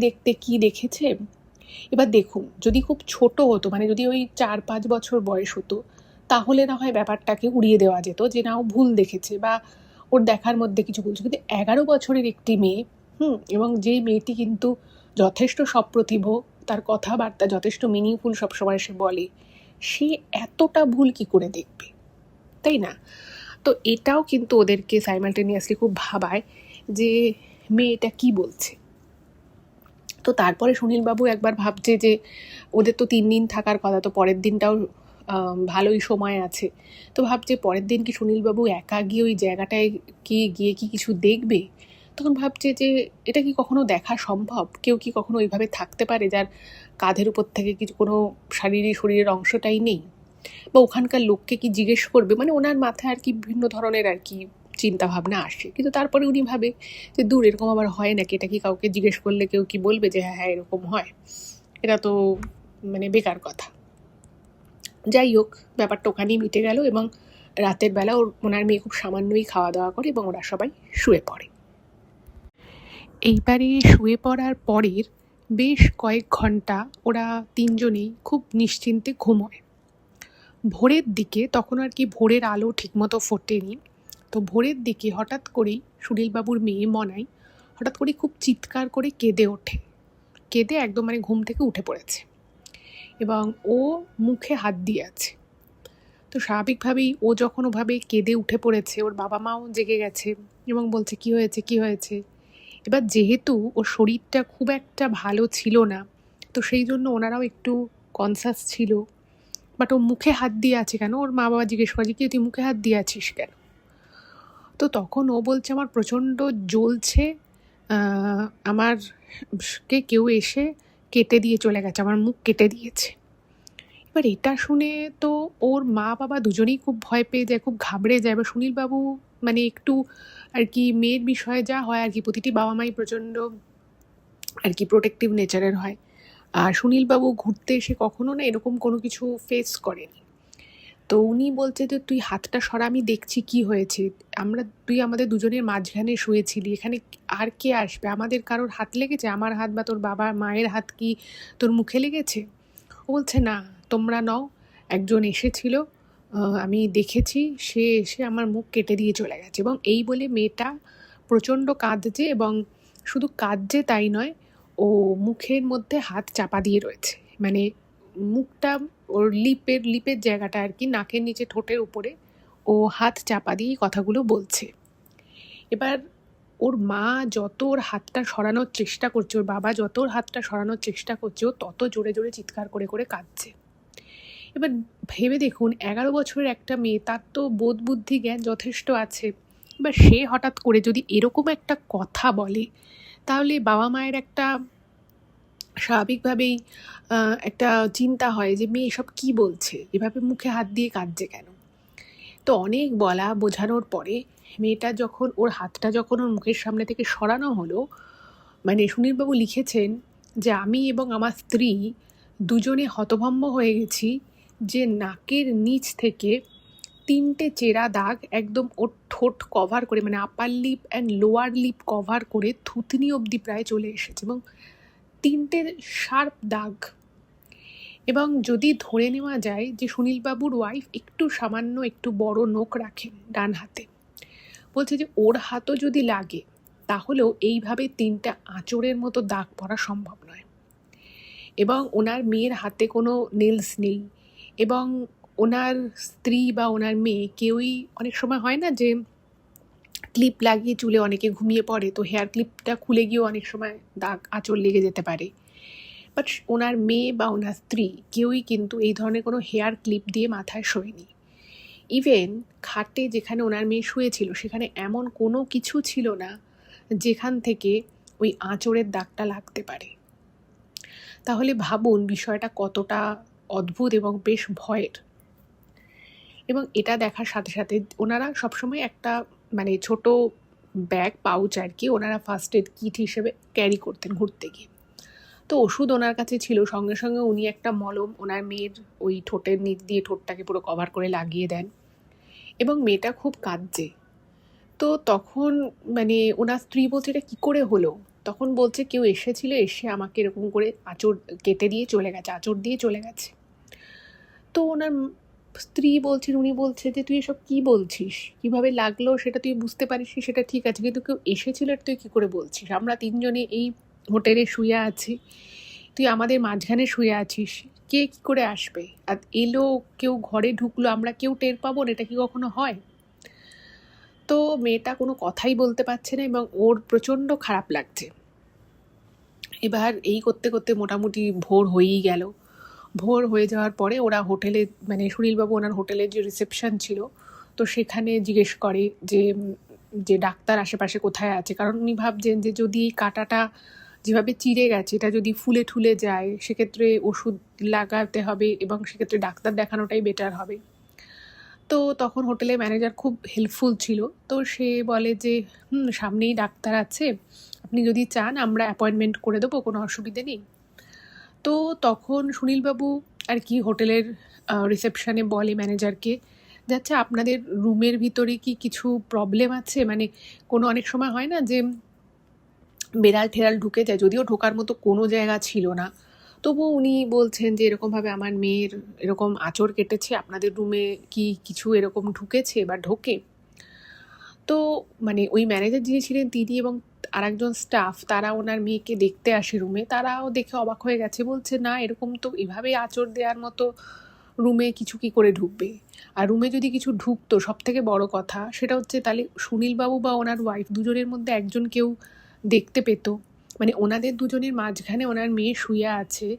দেখেছে। এবার দেখুন যদি খুব ছোট হতো, মানে যদি ওই 4-5 বছর বয়স হতো, তাহলে না হয় ব্যাপারটাকে উড়িয়ে দেওয়া যেত যে না ও ভুল দেখেছে বা ওর দেখার মধ্যে কিছু ভুল। কিন্তু 11 বছরের একটি মেয়ে, এবং যেই মেয়েটি কিন্তু যথেষ্ট সপ্রতিভ, তার কথাবার্তা যথেষ্ট মিনিংফুল সবসময় সে বলে, সে এতটা ভুল কি করে দেখবে, তাই না? তো এটাও কিন্তু ওদেরকে সাইমালটেনিয়াসলি খুব ভাবায় যে মেয়েটা কি বলছে। তো তারপরে সুনীলবাবু একবার ভাবছে যে ওদের তো 3 দিন থাকার কথা, তো পরের দিনটাও ভালোই সময় আছে, তো ভাবছে পরের দিন কি সুনীলবাবু একা গিয়ে ওই জায়গাটায় গিয়ে কি কিছু দেখবে। তখন ভাবছে যে এটা কি কখনো দেখা সম্ভব, কেউ কি কখনো ওইভাবে থাকতে পারে যার কাঁধের উপর থেকে কিছু কোনো শরীরের অংশটাই নেই, বা ওখানকার লোককে কি জিজ্ঞেস করবে, মানে ওনার মাথায় আর কি বিভিন্ন ধরনের আর কি চিন্তা ভাবনা আসে। কিন্তু তারপরে উনি ভাবে যে দূর, এরকম আবার হয় নাকি, এটা কি কাউকে জিজ্ঞেস করলে কেউ কি বলবে যে হ্যাঁ হ্যাঁ এরকম হয়, এটা তো মানে বেকার কথা। যাই হোক, ব্যাপারটা ওখানেই মিটে গেল, এবং রাতের বেলা ওনার মেয়ে খুব সামান্যই খাওয়া দাওয়া করে এবং ওরা সবাই শুয়ে পড়ে। এইবারে শুয়ে পড়ার পরের বেশ কয়েক ঘন্টা ওরা তিনজনেই খুব নিশ্চিন্তে ঘুমোয়। ভোরের দিকে, তখন আর কি ভোরের আলো ঠিকমতো ফোটেনি, তো ভোরের দিকে হঠাৎ করেই সুনীলবাবুর মেয়ে মনাই হঠাৎ করেই খুব চিৎকার করে কেঁদে ওঠে, কেঁদে একদম মানে ঘুম থেকে উঠে পড়েছে, এবং ও মুখে হাত দিয়ে আছে। তো স্বাভাবিকভাবেই ও যখন ওভাবে কেঁদে উঠে পড়েছে, ওর বাবা মাও জেগে গেছে এবং বলছে কি হয়েছে। এবার যেহেতু ওর শরীরটা খুব একটা ভালো ছিল না, তো সেই জন্য ওনারাও একটু কনসাস ছিল, বাট ও মুখে হাত দিয়ে আছে কেন, ওর মা বাবা জিজ্ঞেস করে কি তুই মুখে হাত দিয়ে আছিস কেন। তো তখন ও বলছে আমার প্রচণ্ড জ্বলছে, আমার কেউ এসে কেটে দিয়ে চলে গেছে, আমার মুখ কেটে দিয়েছে। এবার এটা শুনে তো ওর মা বাবা দুজনেই খুব ভয় পেয়ে যায়, খুব ঘাবড়ে যায়। এবার সুনীলবাবু মানে একটু আর কি মেয়ের বিষয়ে যা হয় আর কি, প্রতিটি বাবা মাই প্রচণ্ড আর কি প্রোটেক্টিভ নেচারের হয়, আর সুনীলবাবু ঘুরতে এসে কখনো না এরকম কোনো কিছু ফেস করেনি। তো উনি বলছে যে তুই হাতটা সরা, আমি দেখছি কি হয়েছে, তুই আমাদের দুজনের মাঝখানে শুয়েছিলি, এখানে আর কে আসবে, আমাদের কারোর হাত লেগেছে, আমার হাত বা তোর বাবা মায়ের হাত কি তোর মুখে লেগেছে? ও বলছে না, তোমরা নও, একজন এসেছিল, আমি দেখেছি, সে এসে আমার মুখ কেটে দিয়ে চলে গেছে। এবং এই বলে মেয়েটা প্রচণ্ড কাঁদছে, এবং শুধু কাঁদছে তাই নয়, ও মুখের মধ্যে হাত চাপা দিয়ে রয়েছে, মানে মুখটা ওর লিপের জায়গাটা আর কি, নাকের নিচে ঠোঁটের উপরে ও হাত চাপা দিয়ে কথাগুলো বলছে। এবার ওর মা যত ওর হাতটা সরানোর চেষ্টা করছে, ওর বাবা যত ওর হাতটা সরানোর চেষ্টা করছে, ও তত জোরে জোরে চিৎকার করে করে কাঁদছে। এবার ভেবে দেখুন 11 বছরের একটা মেয়ে, তার তো বোধ বুদ্ধি জ্ঞান যথেষ্ট আছে, এবার সে হঠাৎ করে যদি এরকম একটা কথা বলে, তাহলে বাবা মায়ের একটা স্বাভাবিকভাবেই একটা চিন্তা হয় যে মেয়ে এসব কী বলছে, এভাবে মুখে হাত দিয়ে কাঁদছে কেন। তো অনেক বলা বোঝানোর পরে মেয়েটা যখন ওর হাতটা যখন ওর মুখের সামনে থেকে সরানো হলো, মানে সুনীলবাবু লিখেছেন যে আমি এবং আমার স্ত্রী দুজনে হতভম্ব হয়ে গেছি যে নাকের নিচ থেকে 3টে চেরা দাগ একদম ওর ঠোঁট কভার করে, মানে upper lip and lower lip cover করে থুতনি অবধি প্রায় চলে এসেছে, এবং 3টে শার্প দাগ। এবং যদি ধরে নেওয়া যায় যে সুনীলবাবুর ওয়াইফ একটু সামান্য একটু বড় নখ রাখেন ডান হাতে, বলছে যে ওর হাতও যদি লাগে তাহলেও এইভাবে 3টা আঁচড়ের মতো দাগ পড়া সম্ভব নয়। এবং ওনার মেয়ের হাতে কোনো নেলস নেই, এবং ওনার স্ত্রী বা ওনার মেয়ে কেউই, অনেক সময় হয় না যে ক্লিপ লাগিয়ে চুলে অনেকে ঘুমিয়ে পড়ে, তো হেয়ার ক্লিপটা খুলে গিয়েও অনেক সময় দাগ আঁচড় লেগে যেতে পারে। বাট ওনার মেয়ে বা ওনার স্ত্রী কেউই কিন্তু এই ধরনের কোনো হেয়ার ক্লিপ দিয়ে মাথায় শোয়নি। ইভেন খাটে যেখানে ওনার মেয়ে শুয়েছিল সেখানে এমন কোনো কিছু ছিল না যেখান থেকে ওই আঁচড়ের দাগটা লাগতে পারে। তাহলে ভাবুন বিষয়টা কতটা অদ্ভুত এবং বেশ ভয়ের। এবং এটা দেখার সাথে সাথে ওনারা সবসময় একটা মানে ছোট ব্যাগ পাউচ আর কি ওনারা ফার্স্ট এড কিট হিসেবে ক্যারি করতেন ঘুরতে গিয়ে। তো ওষুধ ওনার কাছে ছিল, সঙ্গে সঙ্গে উনি একটা মলম ওনার মেয়ের ওই ঠোঁটের নিচ দিয়ে ঠোঁটটাকে পুরো কভার করে লাগিয়ে দেন, এবং মেয়েটা খুব কাঁদছে। তো তখন মানে ওনার স্ত্রী বলছে এটা কী করে হলো, তখন বলছে কেউ এসেছিল, এসে আমাকে এরকম করে আঁচড় কেটে দিয়ে চলে গেছে, আঁচড় দিয়ে চলে গেছে। তো ওনার স্ত্রী বলছেন, উনি বলছে যে তুই এসব কী বলছিস, কীভাবে লাগলো সেটা তুই বুঝতে পারিস সেটা ঠিক আছে, কিন্তু কেউ এসেছিল এটা তুই কী করে বলছিস, আমরা 3জনে এই হোটেলে শুয়ে আছি, তুই আমাদের মাঝখানে শুয়ে আছিস, কে কী করে আসবে, আর এলো কেউ ঘরে ঢুকলো আমরা কেউ টের পাবো না, এটা কি কখনো হয়? তো মেয়েটা কোনো কথাই বলতে পারছে না এবং ওর প্রচণ্ড খারাপ লাগছে। এবার এই করতে করতে মোটামুটি ভোর হয়েই গেল। ভোর হয়ে যাওয়ার পরে ওরা হোটেলে, মানে সুনীলবাবু ওনার হোটেলের যে রিসেপশন ছিল তো সেখানে জিজ্ঞেস করে যে যে ডাক্তার আশেপাশে কোথায় আছে, কারণ উনি ভাবছেন যে যদি এই কাঁটাটা যেভাবে চিড়ে গেছে এটা যদি ফুলে ঠুলে যায় সেক্ষেত্রে ওষুধ লাগাতে হবে এবং সেক্ষেত্রে ডাক্তার দেখানোটাই বেটার হবে। তো তখন হোটেলের ম্যানেজার খুব হেল্পফুল ছিল, তো সে বলে যে সামনেই ডাক্তার আছে, আপনি যদি চান আমরা অ্যাপয়েন্টমেন্ট করে দেবো, কোনো অসুবিধে নেই। তো তখন সুনীলবাবু আর কি হোটেলের রিসেপশনে বলে ম্যানেজারকে যে আচ্ছা আপনাদের রুমের ভিতরে কি কিছু প্রবলেম আছে, মানে কোনো অনেক সময় হয় না যে বেড়াল ঠেড়াল ঢুকে যায়, যদিও ঢোকার মতো কোনো জায়গা ছিল না, তবুও উনি বলছেন যে এরকমভাবে আমার মেয়ের এরকম আঁচড় কেটেছে, আপনাদের রুমে কি কিছু এরকম ঢুকেছে বা ঢোকে? তো মানে ওই ম্যানেজার যিনি ছিলেন তিনি এবং আরেকজন স্টাফ তারা ওনার মেয়েকে দেখতে আসে রুমে, তারাও দেখে অবাক হয়ে গেছে, বলছে না এরকম তো এভাবে আঁচড় দেওয়ার মতো রুমে কিছু কি করে ঢুকবে, আর রুমে যদি কিছু ঢুকতো সব থেকে বড় কথা সেটা হচ্ছে তাহলে সুনীলবাবু বা ওনার ওয়াইফ দুজনের মধ্যে একজন কেউ দেখতে পেত, মানে ওনাদের দুজনের মাঝখানে ওনার মেয়ে শুয়ে আছে,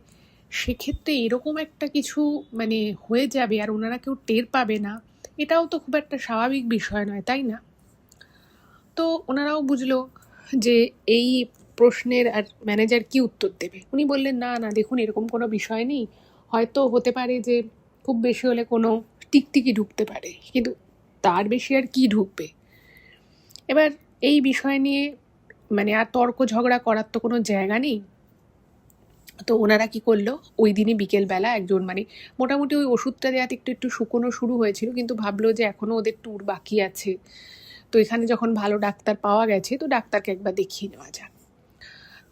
সেক্ষেত্রে এরকম একটা কিছু মানে হয়ে যাবে আর ওনারা কেউ টের পাবে না, এটাও তো খুব একটা স্বাভাবিক বিষয় নয়, তাই না? তো ওনারাও বুঝলো যে এই প্রশ্নের আর ম্যানেজার কি উত্তর দেবে। উনি বললেন না না দেখুন এরকম কোনো বিষয় নেই, হয়তো হতে পারে যে খুব বেশি হলে কোনো টিকটিকি ঢুকতে পারে, কিন্তু তার বেশি আর কি ঢুকবে। এবার এই বিষয় নিয়ে মানে আর তর্ক ঝগড়া করার তো কোনো জায়গা নেই। তো ওনারা কি করলো, ওই দিনই বিকেলবেলা একজন মানে মোটামুটি ওই ওষুধটা দেওয়াতে একটু একটু শুকনো শুরু হয়েছিল, কিন্তু ভাবলো যে এখনও ওদের ট্যুর বাকি আছে, তো এখানে যখন ভালো ডাক্তার পাওয়া গেছে তো ডাক্তারকে একবার দেখিয়ে নেওয়া যাক।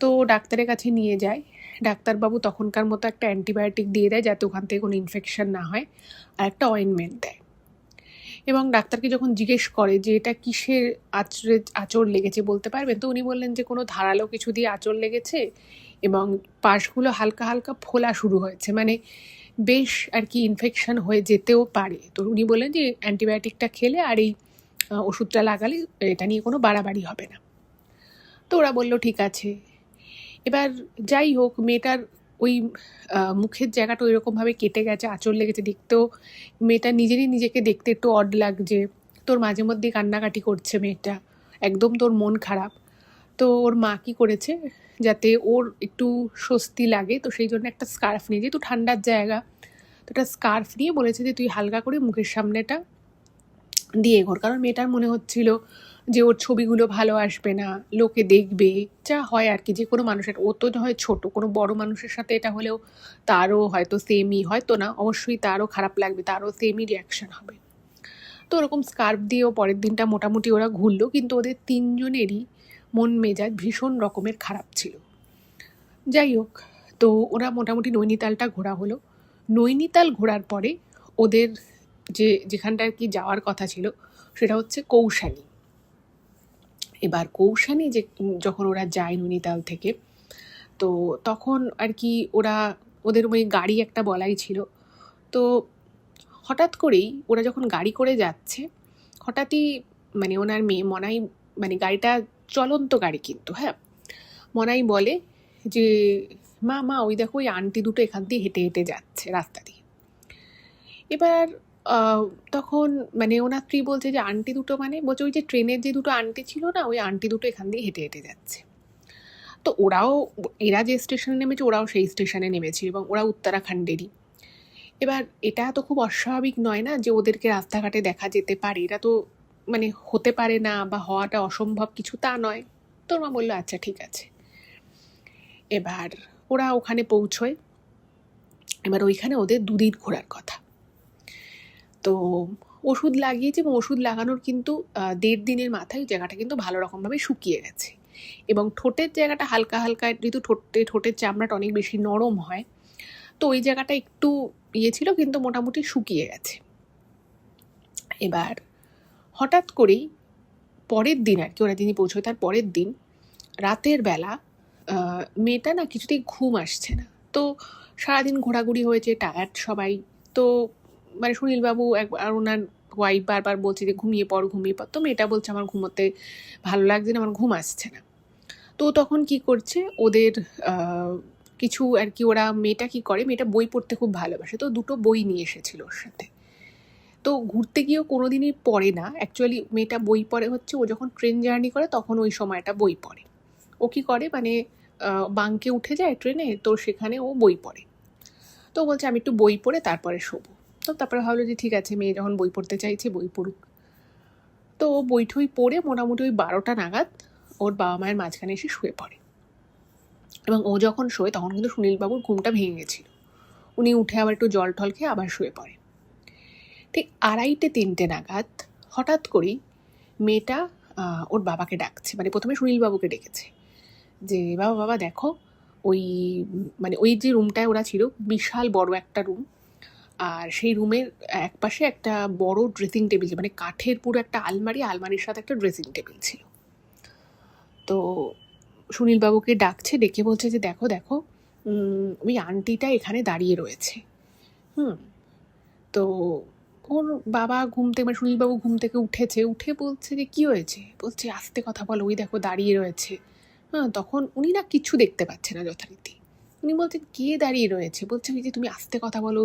তো ডাক্তারের কাছে নিয়ে যায়, ডাক্তারবাবু তখনকার মতো একটা অ্যান্টিবায়োটিক দিয়ে দেয় যাতে ওখান থেকে কোনো ইনফেকশন না হয়, আর একটা অয়েনমেন্ট দেয়। এবং ডাক্তারকে যখন জিজ্ঞেস করে যে এটা কিসের আঁচড় লেগেছে বলতে পারবেন, তো উনি বললেন যে কোনো ধারালো কিছু দিয়ে আঁচড় লেগেছে এবং পাশগুলো হালকা হালকা ফোলা শুরু হয়েছে, মানে বেশ আর কি ইনফেকশন হয়ে যেতেও পারে। তো উনি বললেন যে অ্যান্টিবায়োটিকটা খেলে আর এই ওষুধটা লাগালে এটা নিয়ে কোনো বাড়াবাড়ি হবে না। তো ওরা বলল ঠিক আছে। এবার যাই হোক মেয়েটার ওই মুখের জায়গাটা ওই রকমভাবে কেটে গেছে, আঁচড় লেগেছে, দেখতেও মেয়েটা নিজেরই নিজেকে দেখতে একটু অড লাগছে, তোর মাঝে মধ্যে কান্নাকাটি করছে মেয়েটা, একদম তোর মন খারাপ। তো ওর মা কী করেছে যাতে ওর একটু স্বস্তি লাগে, তো সেই জন্য একটা স্কার্ফ নিয়ে, যেহেতু ঠান্ডার জায়গা তো একটা স্কার্ফ নিয়ে বলেছে যে তুই হালকা করে মুখের সামনেটা দিয়ে ঘোর, কারণ মেয়েটার মনে হচ্ছিল যে ওর ছবিগুলো ভালো আসবে না, লোকে দেখবে, যা হয় আর কি যে কোনো মানুষের, ও তো হয় ছোট, কোনো বড় মানুষের সাথে এটা হলেও তারও হয়তো সেমই, হয়তো না অবশ্যই তারও খারাপ লাগবে, তারও সেমই রিয়াকশান হবে। তো ওরকম স্কার্ফ দিয়েও পরের দিনটা মোটামুটি ওরা ঘুরলো, কিন্তু ওদের 3জনেরই মন মেজাজ ভীষণ রকমের খারাপ ছিল। যাই হোক, তো ওরা মোটামুটি নৈনিতালটা ঘোরা হলো। নৈনিতাল ঘোরার পরে ওদের যেখানটা আর কি যাওয়ার কথা ছিল সেটা হচ্ছে কৌশানী। এবার কৌশানী যখন ওরা যায় নৈনিতাল থেকে, তো তখন আর কি ওদের ওই গাড়ি একটা বলাই ছিল। তো হঠাৎ করেই ওরা যখন গাড়ি করে যাচ্ছে, হঠাৎই মানে ওনার মেয়ে মনাই, মানে গাড়িটা চলন্ত গাড়ি কিন্তু, হ্যাঁ, মনাই বলে যে মা ওই দেখো ওই আন্টি দুটো এখান দিয়ে হেঁটে হেঁটে যাচ্ছে রাস্তা দিয়ে। এবার তখন মানে ওনার স্ত্রী বলছে যে আন্টি দুটো মানে বলছে ওই যে ট্রেনের যে দুটো আন্টি ছিল না, ওই আন্টি দুটো এখান দিয়ে হেঁটে হেঁটে যাচ্ছে। তো এরা যে স্টেশনে নেমেছে ওরাও সেই স্টেশনে নেমেছিল এবং ওরা উত্তরাখণ্ডেরই। এবার এটা তো খুব অস্বাভাবিক নয় না যে ওদেরকে রাস্তাঘাটে দেখা যেতে পারে, এটা তো মানে হতে পারে না বা হওয়াটা অসম্ভব কিছু তা নয়। তোর মা বললো আচ্ছা ঠিক আছে। এবার ওরা ওখানে পৌঁছয়। এবার ওইখানে ওদের 2 দিন ঘোরার কথা। তো ওষুধ লাগিয়েছে এবং ওষুধ লাগানোর কিন্তু 1.5 দিনের মাথায় জায়গাটা কিন্তু ভালো রকমভাবে শুকিয়ে গেছে এবং ঠোঁটের জায়গাটা হালকা হালকা, যেহেতু ঠোঁটের চামড়াটা অনেক বেশি নরম হয়, তো ওই জায়গাটা একটু ছিল কিন্তু মোটামুটি শুকিয়ে গেছে। এবার হঠাৎ করেই পরের দিন আর কি ওরা যিনি পৌঁছয় তার পরের দিন রাতের বেলা মেয়েটা না কিছুতেই ঘুম আসছে না। তো সারাদিন ঘোরাঘুরি হয়েছে, টায়ার্ড সবাই। তো মানে সুনীলবাবু আর ওনার ওয়াইফ বারবার বলছে যে ঘুমিয়ে পড়। তো মেয়েটা বলছে আমার ঘুমোতে ভালো লাগছে না, আমার ঘুম আসছে না। তো তখন কি করছে ওদের কিছু আর কি, মেয়েটা কি করে, মেয়েটা বই পড়তে খুব ভালোবাসে, তো 2টো বই নিয়ে এসেছিল ওর সাথে। তো ঘুরতে গিয়েও কোনোদিনই পড়ে না অ্যাকচুয়ালি, মেয়েটা বই পড়ে হচ্ছে ও যখন ট্রেন জার্নি করে তখন ওই সময়টা বই পড়ে। ও কী করে মানে বাঙ্কে উঠে যায় ট্রেনে, তো সেখানে ও বই পড়ে। তো বলছে আমি একটু বই পড়ে তারপরে শোবো। তো তারপরে ভাবলো যে ঠিক আছে, মেয়ে যখন বই পড়তে চাইছে বই পড়ুক। তো বই ঠই পড়ে মোটামুটি ওই 12টা নাগাদ ওর বাবা মায়ের মাঝখানে এসে শুয়ে পড়ে। এবং ও যখন শোয় তখন কিন্তু সুনীলবাবুর ঘুমটা ভেঙে গেছিল। উনি উঠে আবার একটু জল টল খেয়ে আবার শুয়ে পড়ে। ঠিক 2:30-3টে নাগাদ হঠাৎ করেই মেয়েটা ওর বাবাকে ডাকছে, মানে প্রথমে সুনীলবাবুকে ডেকেছে যে বাবা দেখো ওই মানে ওই যে রুমটায় ওরা ছিল বিশাল বড় একটা রুম, আর সেই রুমের একপাশে একটা বড় ড্রেসিং টেবিল, মানে কাঠের পুরো একটা আলমারির সাথে একটা ড্রেসিং টেবিল ছিল। তো সুনীলবাবুকে ডাকছে, ডেকে বলছে যে দেখো ওই আন্টিটা এখানে দাঁড়িয়ে রয়েছে। তো ওর বাবা মানে সুনীলবাবু ঘুম থেকে উঠে বলছে যে কী হয়েছে, বলছে আস্তে কথা বলো, ওই দেখো দাঁড়িয়ে রয়েছে। তখন উনি না কিচ্ছু দেখতে পাচ্ছে না যথারীতি। উনি বলছেন কে দাঁড়িয়ে রয়েছে, বলছে ওই যে তুমি আস্তে কথা বলো,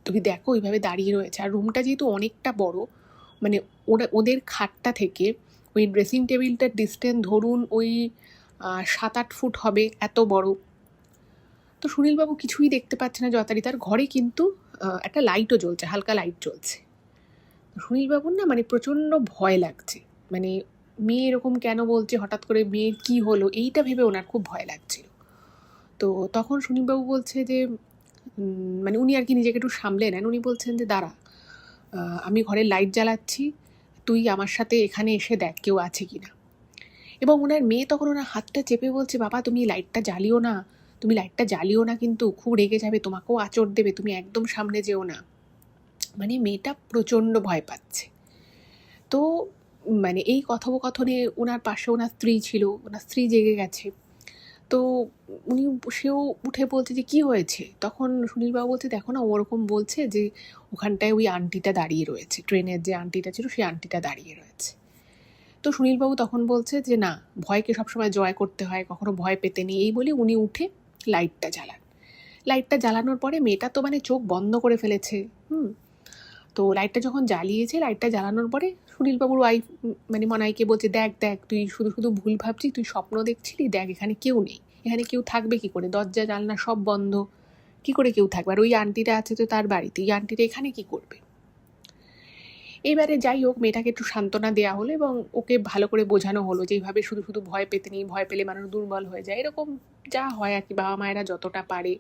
তুমি দেখো ওইভাবে দাঁড়িয়ে রয়েছে। আর রুমটা যেহেতু অনেকটা বড়, মানে ওদের খাটটা থেকে ওই ড্রেসিং টেবিলটার ডিস্টেন্স ধরুন ওই 7-8 ফুট হবে, এত বড়। তো সুনীলবাবু কিছুই দেখতে পাচ্ছে না যথারীতি। তার ঘরে কিন্তু একটা লাইটও জ্বলছে, হালকা লাইট জ্বলছে। সুনীলবাবুর না মানে প্রচণ্ড ভয় লাগছে, মানে মেয়ে এরকম কেন বলছে, হঠাৎ করে মেয়ের কী হলো, এইটা ভেবে ওনার খুব ভয় লাগছিল। তো তখন সুনীলবাবু বলছে যে মানে উনি আর কি নিজেকে একটু সামলে নেন। উনি বলছেন যে দাঁড়া, আমি ঘরে লাইট জ্বালাচ্ছি, তুই আমার সাথে এখানে এসে দেখ কেউ আছে কি না। এবং ওনার মেয়ে তখন ওনার হাতটা চেপে বলছে বাবা তুমি লাইটটা জ্বালিও না কিন্তু খুব রেগে যাবে, তোমাকেও আঁচড় দেবে, তুমি একদম সামনে যেও না। মানে মেয়েটা প্রচণ্ড ভয় পাচ্ছে। তো মানে এই কথোপকথনে ওনার পাশে ওনার স্ত্রী ছিল, ওনার স্ত্রী জেগে গেছে। তো সেও উঠে বলছে যে কী হয়েছে। তখন সুনীলবাবু বলছে দেখো না, ওরকম বলছে যে ওখানটায় ওই আন্টিটা দাঁড়িয়ে রয়েছে, ট্রেনের যে আন্টিটা ছিল সেই আন্টিটা দাঁড়িয়ে রয়েছে। তো সুনীলবাবু তখন বলছে যে না, ভয়কে সবসময় জয় করতে হয়, কখনো ভয় পেতে নেই। এই বলে উনি উঠে লাইটটা জ্বালানোর পরে মেয়েটা তো মানে চোখ বন্ধ করে ফেলেছে। তো লাইটটা যখন জ্বালিয়েছে, লাইটটা জ্বালানোর পরে সুনীলবাবুর ওয়াইফ মানে মনাইকে বলছে দেখ তুই শুধু ভুল ভাবছিস, তুই স্বপ্ন দেখছিলি, দেখ এখানে কেউ নেই, এখানে কেউ থাকবে কি করে, দরজা জানলা সব বন্ধ, কি করে কেউ থাকবে, আর ওই আন্টিটা আছে তো তার বাড়িতে, এই আন্টিটা এখানে কি করবে। এবারে যাই হোক, মেয়েটাকে একটু সান্ত্বনা দেওয়া হলো এবং ওকে ভালো করে বোঝানো হলো যে এইভাবে শুধু ভয় পেতে নেই, ভয় পেলে মানুষ দুর্বল হয়ে যায়, এরকম যা হয় আর কি, বাবা মায়েরা যতটা পারে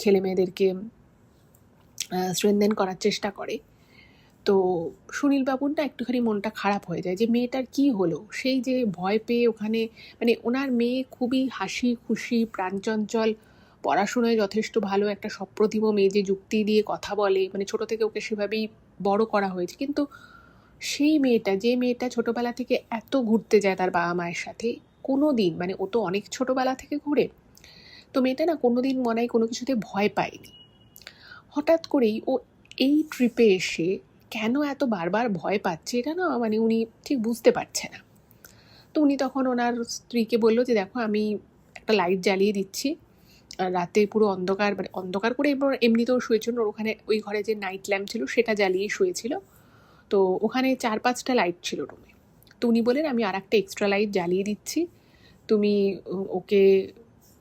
ছেলে মেয়েদেরকে স্ট্রেনথেন করার চেষ্টা করে। তো সুনীলবাবুর না একটুখানি মনটা খারাপ হয়ে যায় যে মেয়েটার কি হলো, সেই যে ভয় পেয়ে ওখানে, মানে ওনার মেয়ে খুবই হাসি খুশি প্রাণচঞ্চল পড়াশোনায় যথেষ্ট ভালো, একটা সপ্রতিভ মেয়ে, যে যুক্তি দিয়ে কথা বলে, মানে ছোট থেকে ওকে সেভাবেই বড় করা হয়েছে। কিন্তু সেই মেয়েটা, যে মেয়েটা ছোটবেলা থেকে এত ঘুরতে যায় তার বাবা মায়ের সাথে, কোনো দিন, মানে ও তো অনেক ছোটবেলা থেকে ঘুরে, তো মেয়েটা না কোনো দিন মনে হয় কোনো কিছুতে ভয় পায়নি। হঠাৎ করেই ও এই ট্রিপে এসে কেন এত বারবার ভয় পাচ্ছে, এটা না মানে উনি ঠিক বুঝতে পারছে না। তো উনি তখন ওনার স্ত্রীকে বললো যে দেখো, আমি একটা লাইট জ্বালিয়ে দিচ্ছি, আর রাতে পুরো অন্ধকার, মানে অন্ধকার করে এবার এমনিতেও শুয়েছিল, ওর ওখানে ওই ঘরে যে নাইট ল্যাম্প ছিল সেটা জ্বালিয়েই শুয়েছিল। তো ওখানে 4-5টা লাইট ছিল রুমে। তো উনি বললেন আমি আর একটা এক্সট্রা লাইট জ্বালিয়ে দিচ্ছি, তুমি ওকে,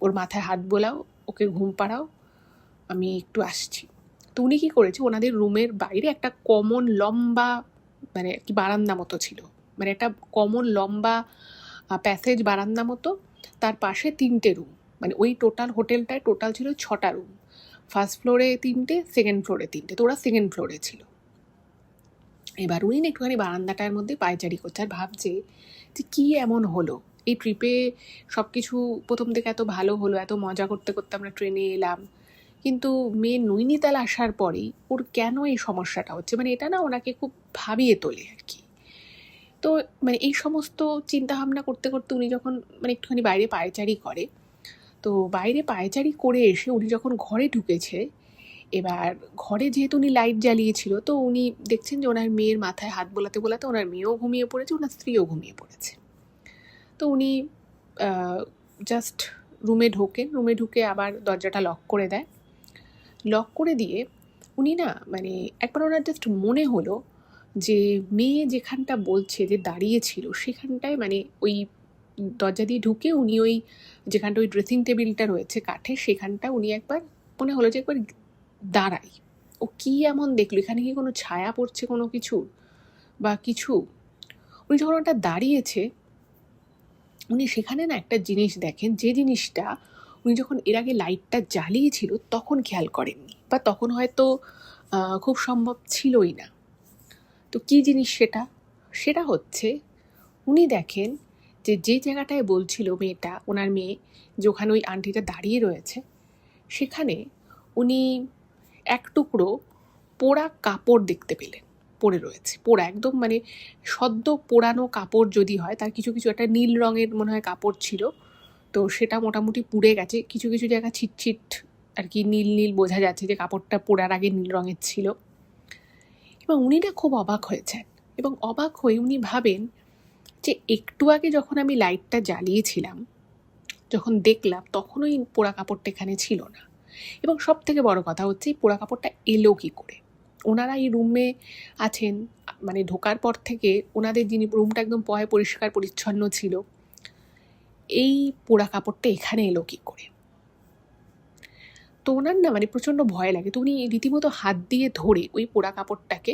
ওর মাথায় হাত বোলাও, ওকে ঘুম পাড়াও, আমি একটু আসছি। তো উনি কী করেছে, ওনাদের রুমের বাইরে একটা কমন লম্বা, মানে কি বারান্দা মতো ছিল, মানে একটা কমন লম্বা প্যাসেজ বারান্দা মতো, তার পাশে 3টে রুম, মানে ওই টোটাল হোটেলটায় টোটাল ছিল 6টা রুম, ফার্স্ট ফ্লোরে 3টে, সেকেন্ড ফ্লোরে 3টে, তো ওরা সেকেন্ড ফ্লোরে ছিল। এবার উনি একটুখানি বারান্দাটার মধ্যে পায়চারি করছে আর ভাবছে যে কী এমন হলো এই ট্রিপে, সব কিছু প্রথম থেকে এত ভালো হলো, এত মজা করতে করতে আমরা ট্রেনে এলাম, কিন্তু মেয়ে নৈনিতাল আসার পরেই ওর কেন এই সমস্যাটা হচ্ছে, মানে এটা না ওনাকে খুব ভাবিয়ে তোলে আর কি। তো মানে এই সমস্ত চিন্তাভাবনা করতে করতে উনি যখন মানে একটুখানি বাইরে পায়চারি করে, তো বাইরে পায়চারি করে এসে উনি যখন ঘরে ঢুকেছে, এবার ঘরে যেহেতু উনি লাইট জ্বালিয়েছিল, তো উনি দেখছেন যে ওনার মেয়ের মাথায় হাত বোলাতে বোলাতে ওনার মেয়েও ঘুমিয়ে পড়েছে, ওনার স্ত্রীও ঘুমিয়ে পড়েছে। তো উনি জাস্ট রুমে ঢোকেন, রুমে ঢুকে আবার দরজাটা লক করে দেয়। লক করে দিয়ে উনি না মানে একবার ওনার জাস্ট মনে হলো যে মেয়ে যেখানটা বলছে যে দাঁড়িয়েছিল সেখানটায়, মানে ওই দরজা দিয়ে ঢুকে উনি ওই যেখানটা ওই ড্রেসিং টেবিলটা রয়েছে কাঠের, সেখানটা উনি একবার মনে হলো যে একবার দাঁড়াই। ও কী এমন দেখলো, এখানে কি কোনো ছায়া পড়ছে কোনো কিছু বা কিছু। উনি যখন ওটা দাঁড়িয়েছে, উনি সেখানে না একটা জিনিস দেখেন, যে জিনিসটা উনি যখন এর আগে লাইটটা জ্বালিয়েছিল তখন খেয়াল করেননি, বা তখন হয়তো খুব সম্ভব ছিলই না। তো কী জিনিস সেটা? সেটা হচ্ছে উনি দেখেন যে যে জায়গাটায় বলছিল মেয়েটা, ওনার মেয়ে, যে ওখানে ওই আন্টিটা দাঁড়িয়ে রয়েছে, সেখানে উনি এক টুকরো পোড়া কাপড় দেখতে পেলেন, পড়ে রয়েছে, পোড়া একদম, মানে সদ্য পোড়ানো কাপড় যদি হয়, তার কিছু কিছু একটা নীল রঙের মনে হয় কাপড় ছিল, তো সেটা মোটামুটি পুড়ে গেছে, কিছু কিছু জায়গা ছিটছিট আর কি নীল নীল বোঝা যাচ্ছে যে কাপড়টা পোড়ার আগে নীল রঙের ছিল। এবং উনি না খুব অবাক হয়েছেন, এবং অবাক হয়ে উনি ভাবেন যে একটু আগে যখন আমি লাইটটা জ্বালিয়েছিলাম, যখন দেখলাম, তখন ওই পোড়া কাপড়টা এখানে ছিল না। এবং সব থেকে বড় কথা হচ্ছে এই পোড়া কাপড়টা এলো কী করে। ওনারা এই রুমে আছেন, মানে ঢোকার পর থেকে ওনাদের যিনি, রুমটা একদম পরিষ্কার পরিচ্ছন্ন ছিল, এই পোড়া কাপড়টা এখানে এলো কী করে। তো ওনার না মানে প্রচণ্ড ভয় লাগে। তো উনি রীতিমতো হাত দিয়ে ধরে ওই পোড়া কাপড়টাকে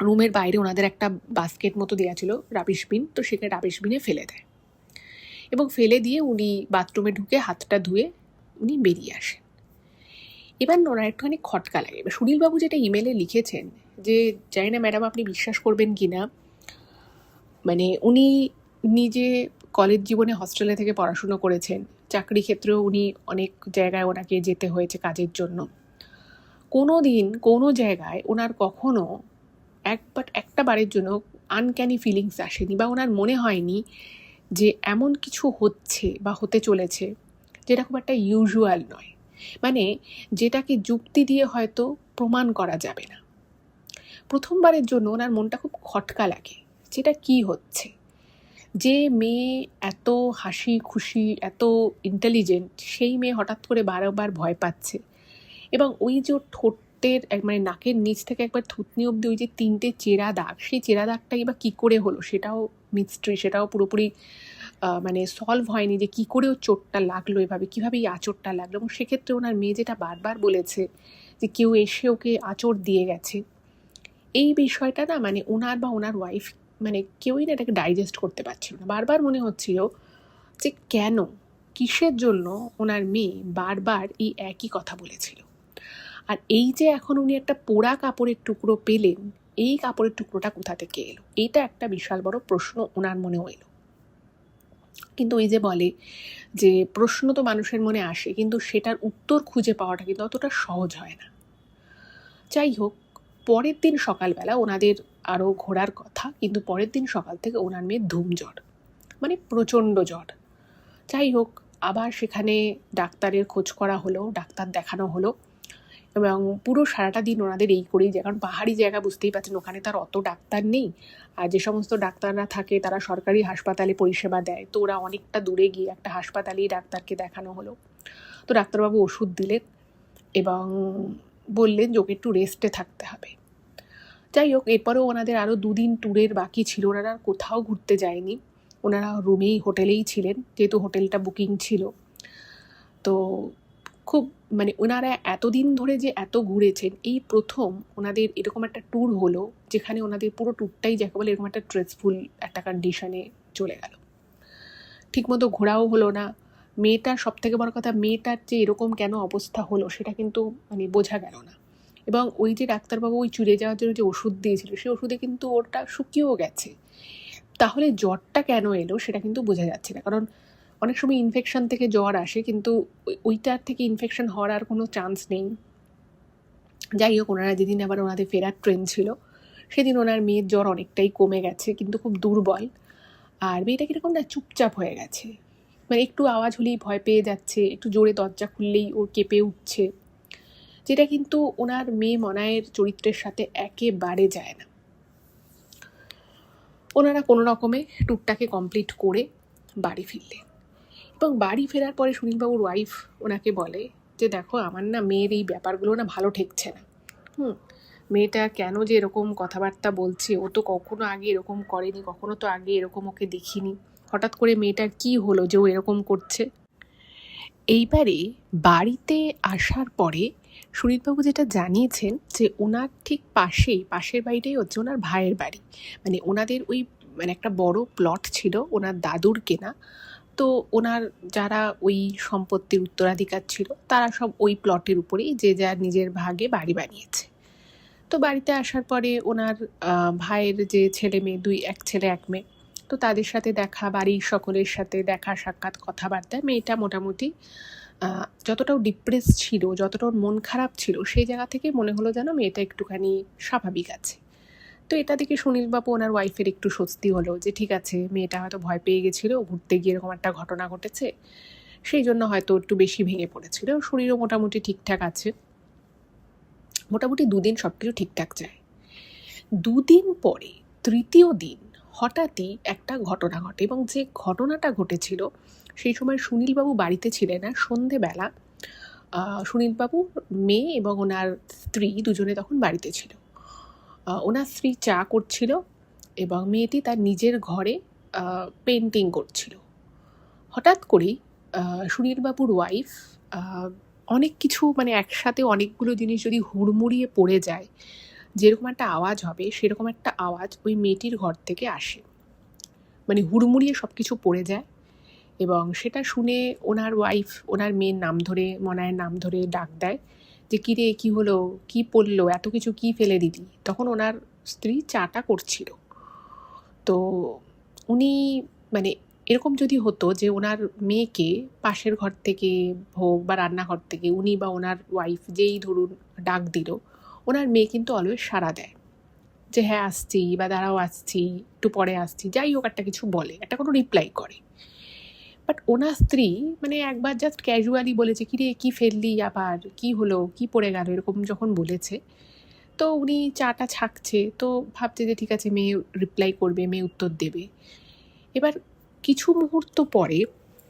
রুমের বাইরে ওনাদের একটা বাস্কেট মতো দেওয়া ছিল, রাবিশ বিন, তো সেখানে রাবিশ বিনে ফেলে দেয়, এবং ফেলে দিয়ে উনি বাথরুমে ঢুকে হাতটা ধুয়ে উনি বেরিয়ে আসেন। এবার ওনার একটুখানি খটকা লাগে। এবার সুনীলবাবু যেটা ইমেলে লিখেছেন, যে জানি না ম্যাডাম আপনি বিশ্বাস করবেন কি না, মানে উনি নিজে কলেজ জীবনে হস্টেলে থেকে পড়াশুনো করেছেন, চাকরি ক্ষেত্রেও উনি অনেক জায়গায় ওনাকে যেতে হয়েছে কাজের জন্য। কোনো দিন কোনো জায়গায় ওনার কখনো একটা বারের জন্য আনক্যানি ফিলিংস আসেনি, বা ওনার মনে হয়নি যে এমন কিছু হচ্ছে বা হতে চলেছে যেটা খুব একটা ইউজুয়াল নয়, মানে যেটাকে যুক্তি দিয়ে হয়তো প্রমাণ করা যাবে না। প্রথমবারের জন্য ওনার মনটা খুব খটকা লাগে, যেটা কি হচ্ছে, যে মেয়ে এত হাসি খুশি, এত ইন্টেলিজেন্ট, সেই মেয়ে হঠাৎ করে বারবার ভয় পাচ্ছে। এবং ওই যে ঠোঁটের মানে নাকের নিচ থেকে একবার থুতনি অবধি ওই যে 3টে চেরা দাগ, সেই চেরা দাগটাই বা কী করে হলো সেটাও মিস্ট্রি, সেটাও পুরোপুরি মানে সলভ হয়নি, যে কী করে ওর চোটটা লাগলো এভাবে, কীভাবে এই আঁচড়টা লাগলো। এবং সেক্ষেত্রে ওনার মেয়ে যেটা বারবার বলেছে যে কেউ এসে ওকে আঁচড় দিয়ে গেছে, এই বিষয়টা না মানে ওনার বা ওনার ওয়াইফ মানে কেউই না এটাকে ডাইজেস্ট করতে পারছিল না। বারবার মনে হচ্ছিল যে কেন, কিসের জন্য ওনার মেয়ে বারবার এই একই কথা বলেছিল। আর এই যে এখন উনি একটা পোড়া কাপড়ের টুকরো পেলেন, এই কাপড়ের টুকরোটা কোথা থেকে এলো, এইটা একটা বিশাল বড় প্রশ্ন ওনার মনেও এলো। কিন্তু ওই যে বলে যে প্রশ্ন তো মানুষের মনে আসে, কিন্তু সেটার উত্তর খুঁজে পাওয়াটা কিন্তু অতটা সহজ হয় না। যাই হোক, পরের দিন সকালবেলা ওনাদের আরও ঘোরার কথা, কিন্তু পরের দিন সকাল থেকে ওনার মেয়ের ধুম জ্বর, মানে প্রচণ্ড জ্বর। যাই হোক, আবার সেখানে ডাক্তারের খোঁজ করা হলো, ডাক্তার দেখানো হলো, এবং পুরো সারাটা দিন ওনাদের এই করেই যায়। কারণ পাহাড়ি জায়গা, বুঝতেই পারছেন, ওখানে তার অত ডাক্তার নেই। আর যে সমস্ত ডাক্তাররা থাকে তারা সরকারি হাসপাতালে পরিষেবা দেয়, তো ওরা অনেকটা দূরে গিয়ে একটা হাসপাতালেই ডাক্তারকে দেখানো হলো। তো ডাক্তারবাবু ওষুধ দিলেন এবং বললেন যে ওকে একটু রেস্টে থাকতে হবে। যাই হোক, এরপরেও ওনাদের আরও 2 দিন ট্যুরের বাকি ছিল, ওনারা কোথাও ঘুরতে যায়নি, ওনারা রুমেই, হোটেলেই ছিলেন, যেহেতু হোটেলটা বুকিং ছিল। তো খুব মানে ওনারা এতদিন ধরে যে এত ঘুরেছেন, এই প্রথম ওনাদের এরকম একটা ট্যুর হলো যেখানে ওনাদের পুরো ট্যুরটাই যাকে বলে এরকম একটা স্ট্রেসফুল একটা কন্ডিশনে চলে গেল। ঠিকমতো ঘোরাও হলো না। মেয়েটার, সবথেকে বড় কথা, মেয়েটার যে এরকম কেন অবস্থা হলো সেটা কিন্তু মানে বোঝা গেল না। এবং ওই যে ডাক্তারবাবু ওই চুলে যাওয়ার জন্য যে ওষুধ দিয়েছিল, সেই ওষুধে কিন্তু ওটা শুকিয়েও গেছে। তাহলে জ্বরটা কেন এলো সেটা কিন্তু বোঝা যাচ্ছে না। কারণ অনেক সময় ইনফেকশন থেকে জ্বর আসে, কিন্তু ওইটার থেকে ইনফেকশন হওয়ার আর কোনো চান্স নেই। যাই হোক, ওনারা যেদিন আবার ওনাদের ফেরার ট্রেন ছিল, সেদিন ওনার মেয়ের জ্বর অনেকটাই কমে গেছে, কিন্তু খুব দুর্বল। আর মেয়েটা কীরকম না, চুপচাপ হয়ে গেছে, মানে একটু আওয়াজ হলেই ভয় পেয়ে যাচ্ছে, একটু জোরে দরজা খুললেই ওর কেঁপে উঠছে, যেটা কিন্তু ওনার মেয়ে মনায়ের চরিত্রের সাথে একেবারে যায় না। ওনারা কোনো রকমে ট্যুরটাকে কমপ্লিট করে বাড়ি ফিরলেন, এবং বাড়ি ফেরার পরে সুনীলবাবুর ওয়াইফ ওনাকে বলে যে দেখো, আমার না মেয়ের এই ব্যাপারগুলো না ভালো ঠেকছে না। মেয়েটা কেন যে এরকম কথাবার্তা বলছে, ও তো কখনো আগে এরকম করেনি, কখনো তো আগে এরকম ওকে দেখিনি, হঠাৎ করে মেয়েটার কি হলো যে ও এরকম করছে। এইবারে বাড়িতে আসার পরে সুনীলবাবু যেটা জানিয়েছেন যে ওনার ঠিক পাশের বাড়িটাই হচ্ছে ওনার ভাইয়ের বাড়ি। মানে ওনাদের ওই মানে একটা বড় প্লট ছিল ওনার দাদুর কেনা, তো ওনার যারা ওই সম্পত্তির উত্তরাধিকার ছিল তারা সব ওই প্লটের উপরেই যে যার নিজের ভাগে বাড়ি বানিয়েছে। তো বাড়িতে আসার পরে ওনার ভাইয়ের যে ছেলে মেয়ে, এক ছেলে এক মেয়ে, তো তাদের সাথে দেখা, বাড়ির সকলের সাথে দেখা সাক্ষাৎ, কথাবার্তায় মেয়েটা মোটামুটি যতটাও ডিপ্রেস ছিল, যতটাও মন খারাপ ছিল, সেই জায়গা থেকে মনে হলো যেন মেয়েটা একটুখানি স্বাভাবিক আছে। তো এটা দেখে সুনীলবাবু ওনার ওয়াইফের একটু স্বস্তি হলো যে ঠিক আছে, মেয়েটা হয়তো ভয় পেয়ে গেছিলো, ঘুরতে গিয়ে এরকম একটা ঘটনা ঘটেছে, সেই জন্য হয়তো একটু বেশি ভেঙে পড়েছিল, শরীরও মোটামুটি ঠিকঠাক আছে। মোটামুটি 2 দিন সব কিছু ঠিকঠাক যায়। 2 দিন পরে তৃতীয় দিন হঠাৎই একটা ঘটনা ঘটে, এবং যে ঘটনাটা ঘটেছিল সেই সময় সুনীলবাবু বাড়িতে ছিলেন না। সন্ধেবেলা সুনীলবাবু, মেয়ে এবং ওনার স্ত্রী দুজনে তখন বাড়িতে ছিল। ওনার স্ত্রী চা করছিল এবং মেয়েটি তার নিজের ঘরে পেন্টিং করছিল। হঠাৎ করেই সুনীলবাবুর ওয়াইফ অনেক কিছু, মানে একসাথে অনেকগুলো জিনিস যদি হুড়মুড়িয়ে পড়ে যায় যেরকম একটা আওয়াজ হবে, সেরকম একটা আওয়াজ ওই মেয়েটির ঘর থেকে আসে, মানে হুড়মুড়িয়ে সব কিছু পড়ে যায়। এবং সেটা শুনে ওনার ওয়াইফ ওনার মেয়ের নাম ধরে, মনায়ের নাম ধরে ডাক দেয় যে কী রে, কী হলো, কী পড়লো, এত কিছু কী ফেলে দিলি। তখন ওনার স্ত্রী চাটা করছিল। তো উনি, মানে এরকম যদি হতো যে ওনার মেয়েকে পাশের ঘর থেকে হোক বা রান্নাঘর থেকে উনি বা ওনার ওয়াইফ যেই ধরুন ডাক দিল, ওনার মেয়ে কিন্তু অলওয়েজ সাড়া দেয় যে হ্যাঁ আসছি, বা দাঁড়াও আসছি, একটু পরে আসছি, যাই হোক একটা কিছু বলে, একটা কোনো রিপ্লাই করে। বাট ওনার স্ত্রী মানে একবার জাস্ট ক্যাজুয়ালি বলেছে কী রে, কী ফেললি, আবার কী হলো, কী পড়ে গেল, এরকম যখন বলেছে, তো উনি চাটা ছাঁকছে, তো ভাবছে যে ঠিক আছে, মেয়ে রিপ্লাই করবে, মেয়ে উত্তর দেবে। এবার কিছু মুহূর্ত পরে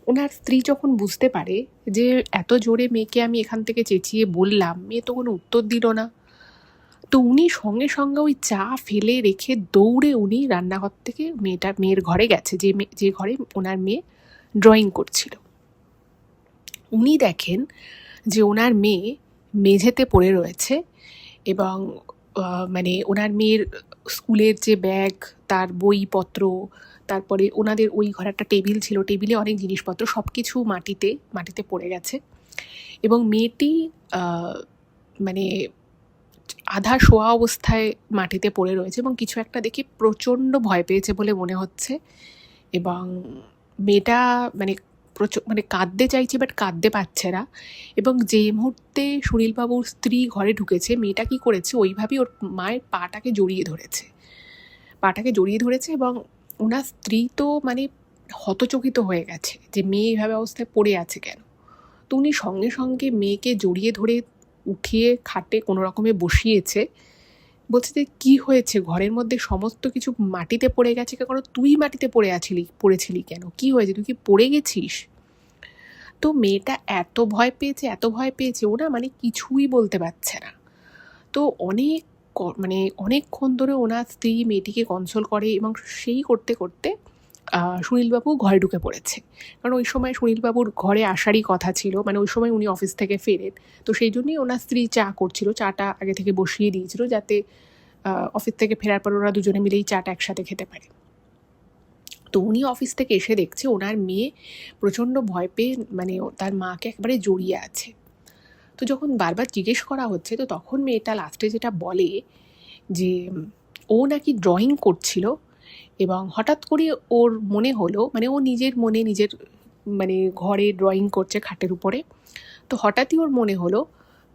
ওনার স্ত্রী যখন বুঝতে পারে যে এত জোরে মেয়েকে আমি এখান থেকে চেঁচিয়ে বললাম, মেয়ে তো কোনো উত্তর দিল না, তো উনি সঙ্গে সঙ্গে ওই চা ফেলে রেখে দৌড়ে উনি রান্নাঘর থেকে মেয়ের ঘরে গেছে, যে ঘরে ওনার মেয়ে ড্রয়িং করছিল। উনি দেখেন যে ওনার মেয়ে মেঝেতে পড়ে রয়েছে, এবং মানে ওনার মেয়ের স্কুলের যে ব্যাগ, তার বইপত্র, তারপরে ওনাদের ওই ঘরে একটা টেবিল ছিল, টেবিলে অনেক জিনিসপত্র, সব কিছু মাটিতে পড়ে গেছে। এবং মেয়েটি মানে আধা শোয়া অবস্থায় মাটিতে পড়ে রয়েছে, এবং কিছু একটা দেখে প্রচণ্ড ভয় পেয়েছে বলে মনে হচ্ছে। এবং মেয়েটা মানে মানে কাঁদতে চাইছে, বাট কাঁদতে পারছে না। এবং যে মুহূর্তে সুনীলবাবুর স্ত্রী ঘরে ঢুকেছে, মেয়েটা কী করেছে, ওইভাবেই ওর মায়ের পাটাকে জড়িয়ে ধরেছে এবং ওনার স্ত্রী তো মানে হতচকিত হয়ে গেছে যে মেয়ে এইভাবে অবস্থায় পড়ে আছে কেন। তো উনি সঙ্গে সঙ্গে মেয়েকে জড়িয়ে ধরে উঠিয়ে খাটে কোনো রকমে বসিয়েছে। বলছে যে কী হয়েছে, ঘরের মধ্যে সমস্ত কিছু মাটিতে পড়ে গেছে কেন, তুই মাটিতে পড়েছিলি কেন, কি হয়েছে, তুই কি পড়ে গেছিস? তো মেয়েটা এত ভয় পেয়েছে ও না মানে কিছুই বলতে পারছে না। তো মানে অনেকক্ষণ ধরে ওনার স্ত্রী মেয়েটিকে কনসোল করে এবং সেই করতে করতে সুনীলবাবু ঘরে ঢুকে পড়েছে। কারণ ওই সময় সুনীলবাবুর ঘরে আসারই কথা ছিল, মানে ওই সময় উনি অফিস থেকে ফেরেন। তো সেই জন্যই ওনার স্ত্রী চা করছিল, চাটা আগে থেকে বসিয়ে দিয়েছিল যাতে অফিস থেকে ফেরার পর ওরা দুজনে মিলেই চাটা একসাথে খেতে পারে। তো উনি অফিস থেকে এসে দেখছে ওনার মেয়ে প্রচণ্ড ভয় পেয়ে মানে তার মাকে একবারে জড়িয়ে আছে। তো যখন বারবার জিজ্ঞেস করা হচ্ছে, তো তখন মেয়েটা লাস্টে যেটা বলে যে ও নাকি ড্রয়িং করছিল এবং হঠাৎ করে ওর মনে হলো, মানে ও নিজের মানে ঘরে ড্রয়িং করছে খাটের উপরে। তো হঠাৎই ওর মনে হলো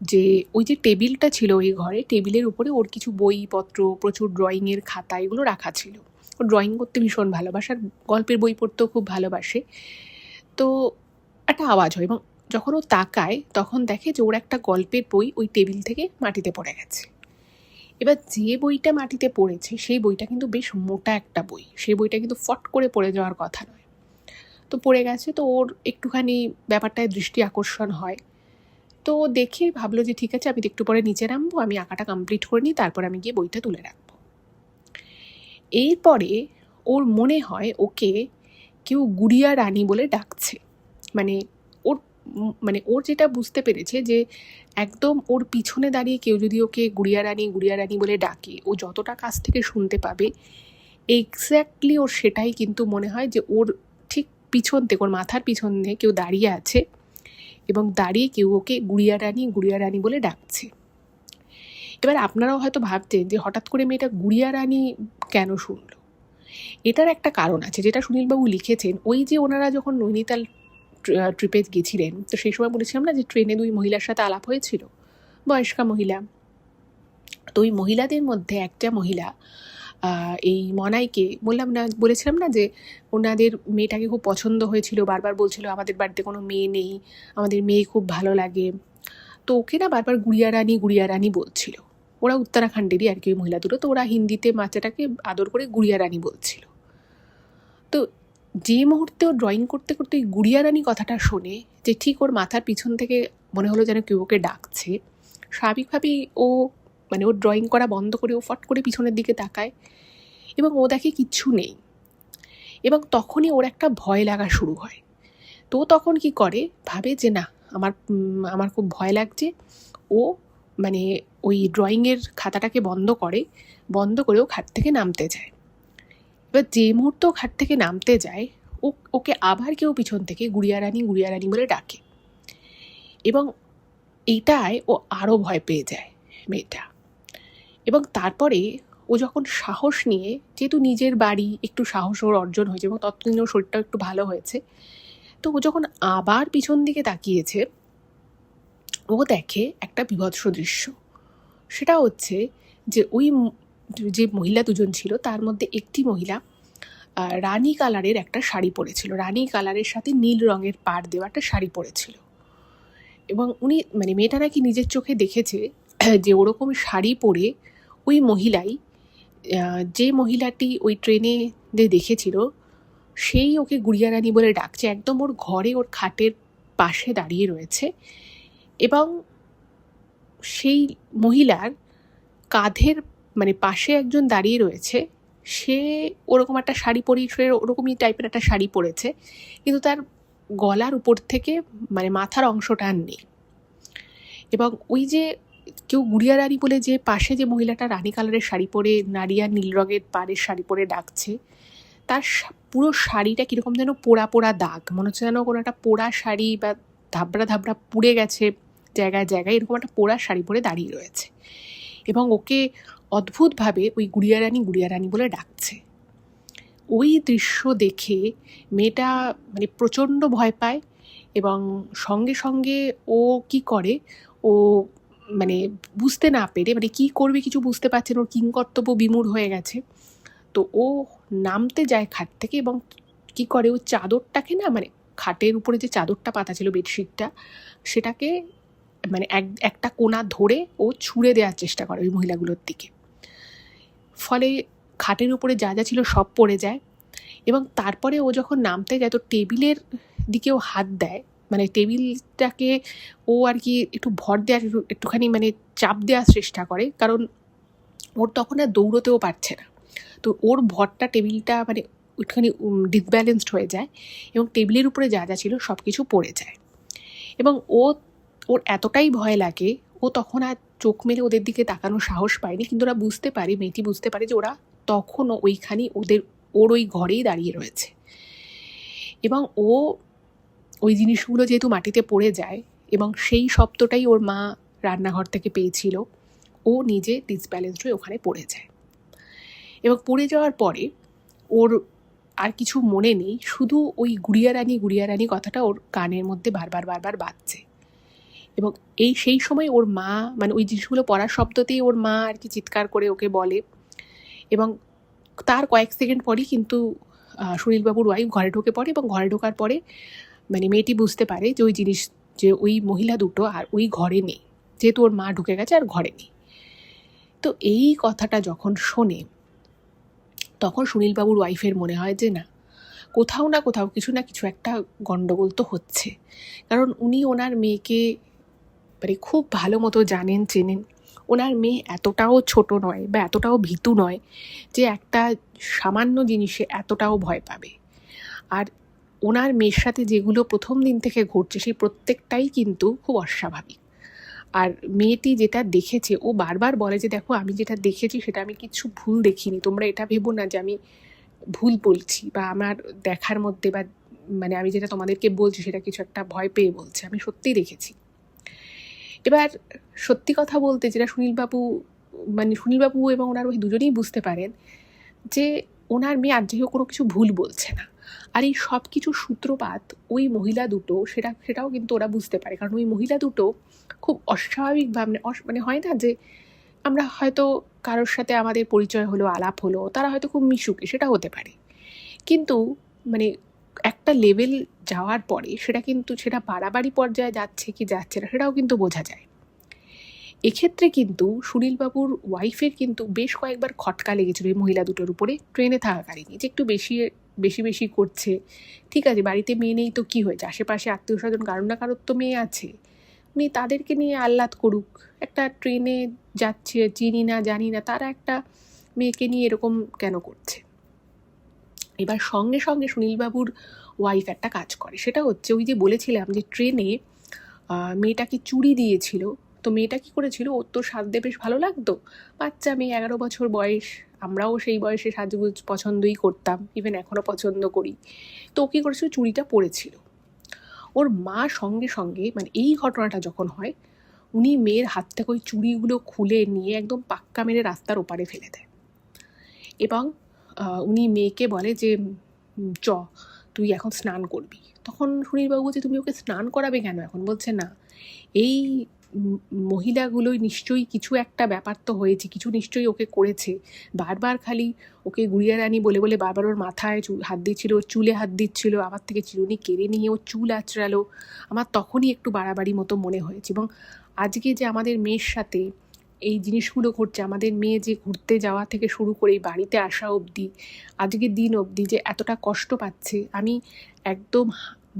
যে ওই যে টেবিলটা ছিল ওই ঘরে, টেবিলের উপরে ওর কিছু বইপত্র, প্রচুর ড্রয়িংয়ের খাতা এগুলো রাখা ছিল। ও ড্রয়িং করতে ভীষণ ভালোবাসার, গল্পের বই পড়তেও খুব ভালোবাসে। তো একটা আওয়াজ হয় এবং যখন ও তাকায় তখন দেখে যে ওর একটা গল্পের বই ওই টেবিল থেকে মাটিতে পড়ে গেছে। এবার যে বইটা মাটিতে পড়েছে সেই বইটা কিন্তু বেশ মোটা একটা বই, সেই বইটা কিন্তু ফট করে পড়ে যাওয়ার কথা নয়। তো পড়ে গেছে, তো ওর একটুখানি ব্যাপারটায় দৃষ্টি আকর্ষণ হয়। তো ও দেখে ভাবলো যে ঠিক আছে, আমি একটু পরে নিচে নামবো, আমি আঁকাটা কমপ্লিট করে নিই, তারপর আমি গিয়ে বইটা তুলে রাখবো। এরপরে ওর মনে হয় ওকে কেউ গুড়িয়া রানী বলে ডাকছে। মানে ওর যেটা বুঝতে পেরেছে যে একদম ওর পিছনে দাঁড়িয়ে কেউ যদি ওকে গুড়িয়া রানী বলে ডাকে, ও যতটা কাছ থেকে শুনতে পাবে, এক্স্যাক্টলি ওর সেটাই কিন্তু মনে হয় যে ওর ঠিক পিছন থেকে, ওর মাথার পিছন থেকে কেউ দাঁড়িয়ে আছে এবং দাঁড়িয়ে কেউ ওকে গুড়িয়া রানী বলে ডাকছে। এবার আপনারাও হয়তো ভাবছেন যে হঠাৎ করে মেয়েটা গুড়িয়া রানী কেন শুনলো। এটার একটা কারণ আছে যেটা সুনীলবাবু লিখেছেন। ওই যে ওনারা যখন নৈনিতাল ট্রিপে গেছিলেন, তো সেই সময় বলেছিলাম না যে ট্রেনে 2 মহিলার সাথে আলাপ হয়েছিল, বয়স্কা মহিলা। তো ওই মহিলাদের মধ্যে একটা মহিলা এই মনাইকে বলেছিলাম না যে ওনাদের মেয়েটাকে খুব পছন্দ হয়েছিল, বারবার বলছিল আমাদের বাড়িতে কোনো মেয়ে নেই, আমাদের মেয়ে খুব ভালো লাগে। তো ওকে না বারবার গুড়িয়া রানী বলছিল। ওরা উত্তরাখণ্ডেরই আর কি ওই মহিলা দুটো। তো ওরা হিন্দিতে বাচ্চাটাকে আদর করে গুড়িয়া রানী বলছিল। তো যে মুহূর্তে ও ড্রয়িং করতে করতে ওই গুড়িয়া রানী কথাটা শোনে, যে ঠিক ওর মাথার পিছন থেকে মনে হলো যেন কেউ ওকে ডাকছে, স্বাভাবিকভাবেই ও মানে ওর ড্রয়িং করা বন্ধ করে ও ফট করে পিছনের দিকে তাকায় এবং ও দেখে কিচ্ছু নেই। এবং তখনই ওর একটা ভয় লাগা শুরু হয়। তো তখন কি করে, ভাবে যে না আমার খুব ভয় লাগছে। ও মানে ওই ড্রয়িংয়ের খাতাটাকে বন্ধ করে ও খাট থেকে নামতে যায়। এবার যে মুহূর্তে খাট থেকে নামতে যায়, ওকে আবার কেউ পিছন থেকে গুড়িয়া রানী বলে ডাকে এবং এইটায় ও আরও ভয় পেয়ে যায় মেয়েটা। এবং তারপরে ও যখন সাহস নিয়ে, যেহেতু নিজের বাড়ি, একটু সাহস ওর অর্জন হয়েছে এবং ততদিন ওর শরীরটাও একটু ভালো হয়েছে, তো ও যখন আবার পিছন দিকে তাকিয়েছে, ও দেখে একটা বীভৎস দৃশ্য। সেটা হচ্ছে যে ওই যে মহিলা দুজন ছিল তার মধ্যে একটি মহিলা রানী কালারের একটা শাড়ি পরেছিল, রানী কালারের সাথে নীল রঙের পাড় দেওয়া একটা শাড়ি পরেছিল। এবং উনি মানে মেয়েটা নাকি নিজের চোখে দেখেছে যে ওরকম শাড়ি পরে ওই মহিলাই, যে মহিলাটি ওই ট্রেনে দেখেছিল, সেই ওকে গুড়িয়া রানী বলে ডাকছে, একদম ওর ঘরে ওর খাটের পাশে দাঁড়িয়ে রয়েছে। এবং সেই মহিলার কাঁধের মানে পাশে একজন দাঁড়িয়ে রয়েছে, সে ওরকম একটা শাড়ি সে ওরকমই টাইপের একটা শাড়ি পরেছে, কিন্তু তার গলার উপর থেকে মানে মাথার অংশটা আর নেই। এবং ওই যে কেউ গুড়িয়া রানী বলে যে পাশে যে মহিলাটা রানী কালারের শাড়ি পরে, নারিয়া নীল রঙের পাড়ের শাড়ি পরে ডাকছে, তার পুরো শাড়িটা কীরকম যেন পোড়া পোড়া দাগ, মনে হচ্ছে যেন কোনো একটা পোড়া শাড়ি বা ধাবড়া পুড়ে গেছে জায়গায় জায়গায়, এরকম একটা পোড়া শাড়ি পরে দাঁড়িয়ে রয়েছে এবং ওকে অদ্ভুতভাবে ওই গুড়িয়া রানী বলে ডাকছে। ওই দৃশ্য দেখে মেয়েটা মানে প্রচণ্ড ভয় পায় এবং সঙ্গে সঙ্গে ও কি করে, ও মানে বুঝতে না পেরে, মানে কী করবে কিছু বুঝতে পারছে না, ওর কিংকর্তব্য বিমূঢ় হয়ে গেছে। তো ও নামতে যায় খাট থেকে এবং কি করে, ও চাদরটাকে না, মানে খাটের উপরে যে চাদরটা পাতা ছিল, বেডশিটটা, সেটাকে মানে একটা কোণা ধরে ও ছুঁড়ে দেওয়ার চেষ্টা করে ওই মহিলাগুলোর দিকে। ফলে খাটের উপরে যা যা ছিল সব পড়ে যায় এবং তারপরে ও যখন নামতে যায় তো টেবিলের দিকেও হাত দেয়, মানে টেবিলটাকে ও আর কি একটু ভর দেওয়ার, একটুখানি মানে চাপ দেওয়ার চেষ্টা করে, কারণ ওর তখন আর দৌড়তেও পারছে না। তো ওর ভরটা টেবিলটা মানে একটুখানি ডিসব্যালেন্সড হয়ে যায় এবং টেবিলের উপরে যা যা ছিল সব কিছু পড়ে যায় এবং ওর এতটাই ভয় লাগে, ও তখন আর চোখ মেলে ওদের দিকে তাকানোর সাহস পায়নি, কিন্তু ওরা বুঝতে পারে, মেয়েটি বুঝতে পারে যে ওরা তখনও ওইখানেই ওর ওই ঘরেই দাঁড়িয়ে রয়েছে এবং ওই জিনিসগুলো যেহেতু মাটিতে পড়ে যায় এবং সেই শব্দটাই ওর মা রান্নাঘর থেকে পেয়েছিল, ও নিজে ডিসব্যালেন্সড হয়ে ওখানে পড়ে যায় এবং পড়ে যাওয়ার পরে ওর আর কিছু মনে নেই, শুধু ওই গুড়িয়া রানী কথাটা ওর কানের মধ্যে বারবার বাজছে এবং সেই সময় ওর মা, মানে ওই জিনিসগুলো পড়ার শব্দতেই ওর মা আর কি চিৎকার করে ওকে বলে এবং তার কয়েক সেকেন্ড পরই কিন্তু সুনীলবাবুর ওয়াইফ ঘরে ঢুকে পড়ে এবং ঘরে ঢোকার পরে মানে মেয়েটি বুঝতে পারে যে ওই জিনিস, যে ওই মহিলা দুটো আর ওই ঘরে নেই, যেহেতু ওর মা ঢুকে গেছে আর ঘরে নেই। তো এই কথাটা যখন শোনে তখন সুনীলবাবুর ওয়াইফের মনে হয় যে না, কোথাও না কোথাও কিছু না কিছু একটা গণ্ডগোল তো হচ্ছে, কারণ উনি ওনার মেয়েকে মানে খুব ভালো মতো জানেন, চেনেন। ওনার মেয়ে এতটাও ছোট নয় বা এতটাও ভীতু নয় যে একটা সামান্য জিনিসে এতটাও ভয় পাবে। আর ওনার মেয়ের সাথে যেগুলো প্রথম দিন থেকে ঘটছে সেই প্রত্যেকটাই কিন্তু খুব অস্বাভাবিক। আর মেয়েটি যেটা দেখেছে, ও বারবার বলে যে দেখো আমি যেটা দেখেছি সেটা আমি কিছু ভুল দেখিনি, তোমরা এটা ভেবো না যে আমি ভুল বলছি বা আমার দেখার মধ্যে বা মানে আমি যেটা তোমাদেরকে বলছি সেটা কিছু একটা ভয় পেয়ে বলছি, আমি সত্যিই দেখেছি। এবার সত্যি কথা বলতে যেটা সুনীলবাবু এবং ওনার ওই দুজনেই বুঝতে পারেন যে ওনার মেয়ে আর যেও কোনো কিছু ভুল বলছে না, আর এই সব কিছু সূত্রপাত ওই মহিলা দুটো, সেটাও কিন্তু ওরা বুঝতে পারে, কারণ ওই মহিলা দুটো খুব অস্বাভাবিকভাবে মানে হয় না যে আমরা হয়তো কারোর সাথে আমাদের পরিচয় হলো, আলাপ হলো, তারা হয়তো খুব মিশুকে, সেটা হতে পারে, কিন্তু মানে একটা লেভেল যাওয়ার পরে সেটা বাড়াবাড়ি পর্যায়ে যাচ্ছে কি যাচ্ছে না সেটাও কিন্তু বোঝা যায়। এক্ষেত্রে কিন্তু সুনীলবাবুর ওয়াইফের কিন্তু বেশ কয়েকবার খটকা লেগেছিল এই মহিলা দুটোর উপরে ট্রেনে থাকাকালীনই, যে একটু বেশি করছে। ঠিক আছে, বাড়িতে মেয়ে নেই তো কী হয়েছে, আশেপাশে আত্মীয় স্বজন কারোর না কারোর তো মেয়ে আছে, উনি তাদেরকে নিয়ে আহ্লাদ করুক। একটা ট্রেনে যাচ্ছে, চিনি না জানি না, তারা একটা মেয়েকে নিয়ে এরকম কেন করছে। এবার সঙ্গে সঙ্গে সুনীলবাবুর ওয়াইফ একটা কাজ করে, সেটা হচ্ছে ওই যে বলেছিলাম যে ট্রেনে মেয়েটাকে চুড়ি দিয়েছিল, তো মেয়েটা কী করেছিল, ওর তো সাজতে বেশ ভালো লাগতো, বাচ্চা মেয়ে, 11 বছর বয়স, আমরাও সেই বয়সে সাজগোজ পছন্দই করতাম, ইভেন এখনও পছন্দ করি। তো ও কী করেছিল, চুড়িটা পরেছিল। ওর মা সঙ্গে সঙ্গে মানে এই ঘটনাটা যখন হয়, উনি মেয়ের হাত থেকে ওই চুড়িগুলো খুলে নিয়ে একদম পাক্কা মেরে রাস্তার ওপারে ফেলে দেয় এবং উনি মেয়েকে বলে যে চ তুই এখন স্নান করবি। তখন সুনীলবাবু বলছে তুমি ওকে স্নান করাবে কেন এখন? বলছে না, এই মহিলাগুলোই নিশ্চয়ই কিছু একটা ব্যাপার তো হয়েছে, কিছু নিশ্চয়ই ওকে করেছে, বারবার খালি ওকে গুড়িয়া রানী বলে বলে বারবার ওর মাথায় হাত দিচ্ছিল, ওর চুলে হাত দিচ্ছিল, আমার থেকে চিরুনি কেড়ে নিয়ে ওর চুল আঁচড়ালো। আমার তখনই একটু বাড়াবাড়ি মতো মনে হয়েছে এবং আজকে যে আমাদের মেয়ের সাথে এই জিনিসগুলো ঘটছে, আমাদের মেয়ে যে ঘুরতে যাওয়া থেকে শুরু করে এই বাড়িতে আসা অবধি, আজকের দিন অবধি যে এতটা কষ্ট পাচ্ছে, আমি একদম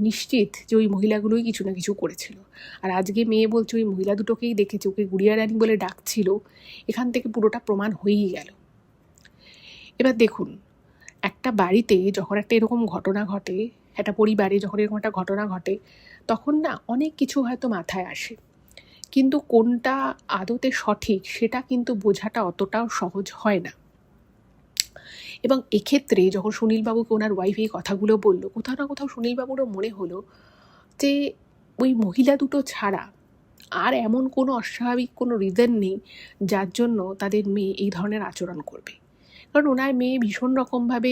নিশ্চিত যে ওই মহিলাগুলোই কিছু না কিছু করেছিল। আর আজকে মেয়ে বলছে ওই মহিলা দুটোকেই দেখেছে, ওকে গুড়িয়া রানী বলে ডাকছিল, এখান থেকে পুরোটা প্রমাণ হয়েই গেল। এবার দেখুন, একটা বাড়িতে যখন একটা এরকম ঘটনা ঘটে, একটা পরিবারে যখন এরকম একটা ঘটনা ঘটে, তখন না অনেক কিছু হয়তো মাথায় আসে, কিন্তু কোনটা আদতে সঠিক সেটা কিন্তু বোঝাটা অতটাও সহজ হয় না। এবং এক্ষেত্রে যখন সুনীলবাবুকে ওনার ওয়াইফ এই কথাগুলো বলল, কোথাও না কোথাও সুনীলবাবুরও মনে হলো যে ওই মহিলা দুটো ছাড়া আর এমন কোনো অস্বাভাবিক কোনো রিজন নেই যার জন্য তাদের মেয়ে এই ধরনের আচরণ করবে। কারণ ওনার মেয়ে ভীষণ রকমভাবে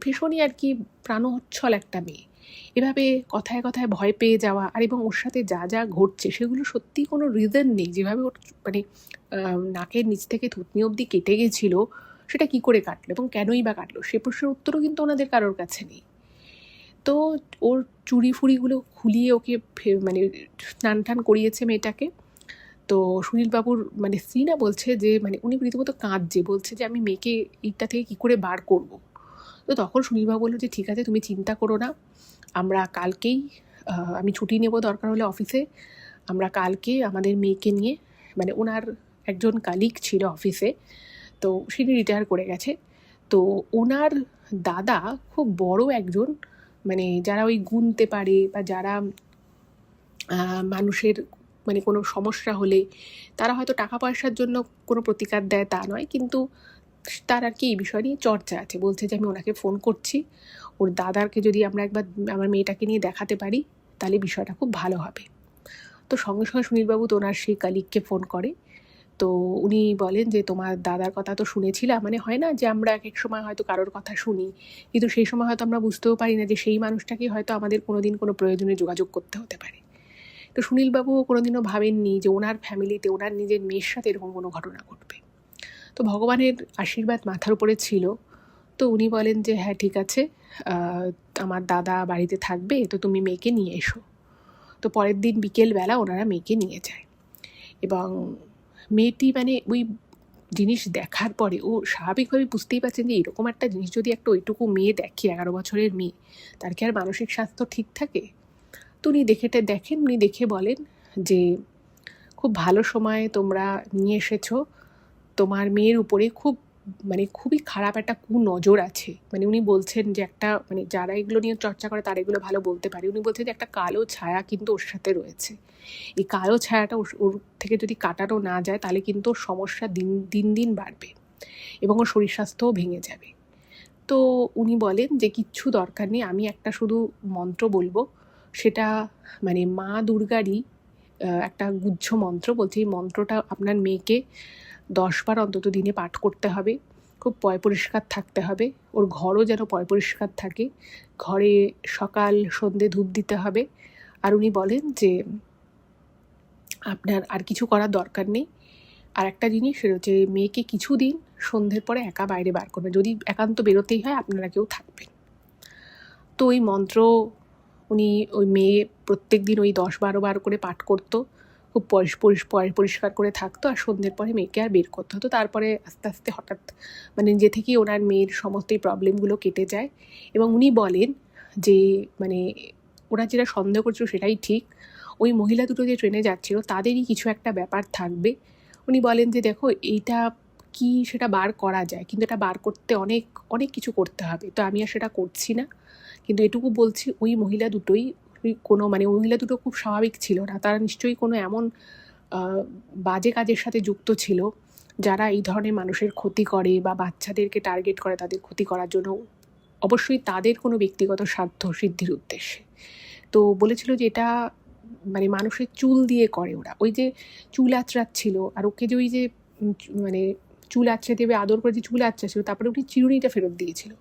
ভীষণই আর কি প্রাণোচ্ছল একটা মেয়ে। এভাবে কথায় কথায় ভয় পেয়ে যাওয়া, আর এবং ওর সাথে যা যা ঘটছে সেগুলো সত্যিই কোনো রিজন নেই। যেভাবে ওর মানে নাকের নিচ থেকে থুতনি অবধি কেটে গেছিলো, সেটা কি করে কাটলো এবং কেনই বা কাটলো, সে প্রশ্নের উত্তরও কিন্তু ওনাদের কারোর কাছে নেই। তো ওর চুড়ি ফুড়িগুলো খুলিয়ে ওকে মানে স্নান টান করিয়েছে মেয়েটাকে। তো সুনীলবাবুর মানে স্ত্রীনা বলছে যে মানে উনি রীতিমতো কাঁদছে, বলছে যে আমি মেয়েকে এইটা থেকে কী করে বার করব। তো তখন সুনীলবাবু বললো যে ঠিক আছে, তুমি চিন্তা করো না, আমরা কালকেই আমি ছুটি নেব দরকার হলে অফিসে, আমরা কালকে আমাদের মেয়েকে নিয়ে, মানে ওনার একজন কালিগ ছিল অফিসে, তো তিনি রিটায়ার করে গেছে, তো ওনার দাদা খুব বড় একজন, মানে যারা ওই গুনতে পারে বা যারা মানুষের মানে কোনো সমস্যা হলে তারা হয়তো টাকা পয়সার জন্য কোনো প্রতিকার দেয় তা নয়, কিন্তু তার আর কি এই বিষয় নিয়ে চর্চা আছে। বলছে যে আমি ওনাকে ফোন করছি, ওর দাদারকে যদি আমরা একবার আমার মেয়েটাকে নিয়ে দেখাতে পারি তাহলে বিষয়টা খুব ভালো হবে। তো সঙ্গে সঙ্গে সুনীলবাবু তো ওনার সেই কালিগকে ফোন করে। তো উনি বলেন যে তোমার দাদার কথা তো শুনেছিলাম, মানে হয় না যে আমরা এক এক সময় হয়তো কারোর কথা শুনি, কিন্তু সেই সময় হয়তো আমরা বুঝতেও পারি না যে সেই মানুষটাকেই হয়তো আমাদের কোনো দিন কোনো প্রয়োজনে যোগাযোগ করতে হতে পারে। তো সুনীলবাবুও কোনোদিনও ভাবেননি যে ওনার ফ্যামিলিতে ওনার নিজের মেয়ের সাথে এরকম কোনো ঘটনা ঘটবে। তো ভগবানের আশীর্বাদ মাথার উপরে ছিল। তো উনি বলেন যে হ্যাঁ ঠিক আছে, আমার দাদা বাড়িতে থাকবে, তো তুমি মেয়েকে নিয়ে এসো। তো পরের দিন বিকেলবেলা ওনারা মেয়েকে নিয়ে যায়, এবং মেয়েটি মানে ওই জিনিস দেখার পরে ও স্বাভাবিকভাবে বুঝতেই পারছেন যে এরকম একটা জিনিস যদি একটা ওইটুকু মেয়ে দেখে, 11 বছরের মেয়ে, তার কি আর মানসিক স্বাস্থ্য ঠিক থাকে? তো উনি দেখেন, উনি দেখে বলেন যে খুব ভালো সময়ে তোমরা নিয়ে এসেছো, তোমার মেয়ের উপরে খুব মানে খুবই খারাপ একটা কুনজর আছে। মানে উনি বলছেন যে একটা মানে যারা এগুলো নিয়ে চর্চা করে তারা এগুলো ভালো বলতে পারে। উনি বলছেন যে একটা কালো ছায়া কিন্তু ওর সাথে রয়েছে। এই কালো ছায়াটা ওর থেকে যদি কাটানো না যায় তাহলে কিন্তু ওর সমস্যা দিন দিন বাড়বে এবং ওর শরীর স্বাস্থ্যও ভেঙে যাবে। তো উনি বলেন যে কিচ্ছু দরকার নেই, আমি একটা শুধু মন্ত্র বলবো, সেটা মানে মা দুর্গারই একটা গুহ্য মন্ত্র। বলছে এই মন্ত্রটা আপনার মেয়েকে 10 বার অন্তত দিনে পাঠ করতে হবে, খুব পয় পরিষ্কার থাকতে হবে, ওর ঘরও যেন পয় পরিষ্কার থাকে, ঘরে সকাল সন্ধে ধূপ দিতে হবে। আর উনি বলেন যে আপনার আর কিছু করার দরকার নেই। আর একটা জিনিস সেটা হচ্ছে মেয়েকে কিছুদিন সন্ধ্যের পরে একা বাইরে বার করবেন, যদি একান্ত বেরোতেই হয় আপনারা কেউ থাকবেন। তো ওই মন্ত্র উনি ওই মেয়ে প্রত্যেক দিন ওই 10-12 বার করে পাঠ করতো, খুব পরিষ্কার করে থাকতো, আর সন্ধ্যের পরে মেয়েকে আর বের করতে হতো। তারপরে আস্তে আস্তে হঠাৎ মানে নিজে থেকেই ওনার মেয়ের সমস্ত এই প্রবলেমগুলো কেটে যায়। এবং উনি বলেন যে মানে ওরা যেটা সন্দেহ করছিল সেটাই ঠিক, ওই মহিলা দুটো যে ট্রেনে যাচ্ছিল তাদেরই কিছু একটা ব্যাপার থাকবে। উনি বলেন যে দেখো এইটা কি সেটা বার করা যায়, কিন্তু এটা বার করতে অনেক অনেক কিছু করতে হবে, তো আমি আর সেটা করছি না, কিন্তু এটুকু বলছি ওই মহিলা দুটোই কোনো মানে মহিলা দুটো খুব স্বাভাবিক ছিল না, তারা নিশ্চয়ই কোনো এমন বাজে কাজের সাথে যুক্ত ছিল যারা এই ধরনের মানুষের ক্ষতি করে বা বাচ্চাদেরকে টার্গেট করে তাদের ক্ষতি করার জন্য, অবশ্যই তাদের কোনো ব্যক্তিগত স্বার্থ সিদ্ধির উদ্দেশ্যে। তো বলেছিল যে এটা মানে মানুষের চুল দিয়ে করে ওরা, ওই যে চুল আঁচড়াচ্ছিল আর ওকে যে ওই যে মানে চুল আঁচড়ে দেবে আদর করে যে চুল আঁচড়াচ্ছিল, তারপরে উনি চিরুনিটা ফেরত দিয়েছিল।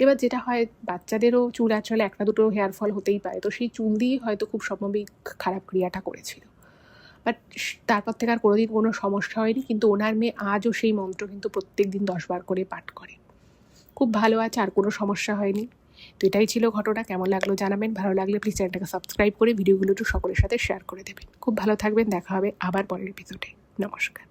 এবার যেটা হয় বাচ্চাদেরও চুল আঁচড়ালে একটা দুটো হেয়ার ফল হতেই পারে, তো সেই চুল দিয়েই হয়তো খুব সম্ভবই খারাপ ক্রিয়াটা করেছিল। বাট তারপর থেকে আর কোনোদিন কোনো সমস্যা হয়নি, কিন্তু ওনার মেয়ে আজও সেই মন্ত্র কিন্তু প্রত্যেক দিন 10 বার করে পাঠ করে, খুব ভালো আছে, আর কোনো সমস্যা হয়নি। তো এটাই ছিল ঘটনা। কেমন লাগলো জানাবেন, ভালো লাগলে প্লিজ চ্যানেলটাকে সাবস্ক্রাইব করে ভিডিওগুলো একটু সকলের সাথে শেয়ার করে দেবেন। খুব ভালো থাকবেন, দেখা হবে আবার পরের এপিসোডে। নমস্কার।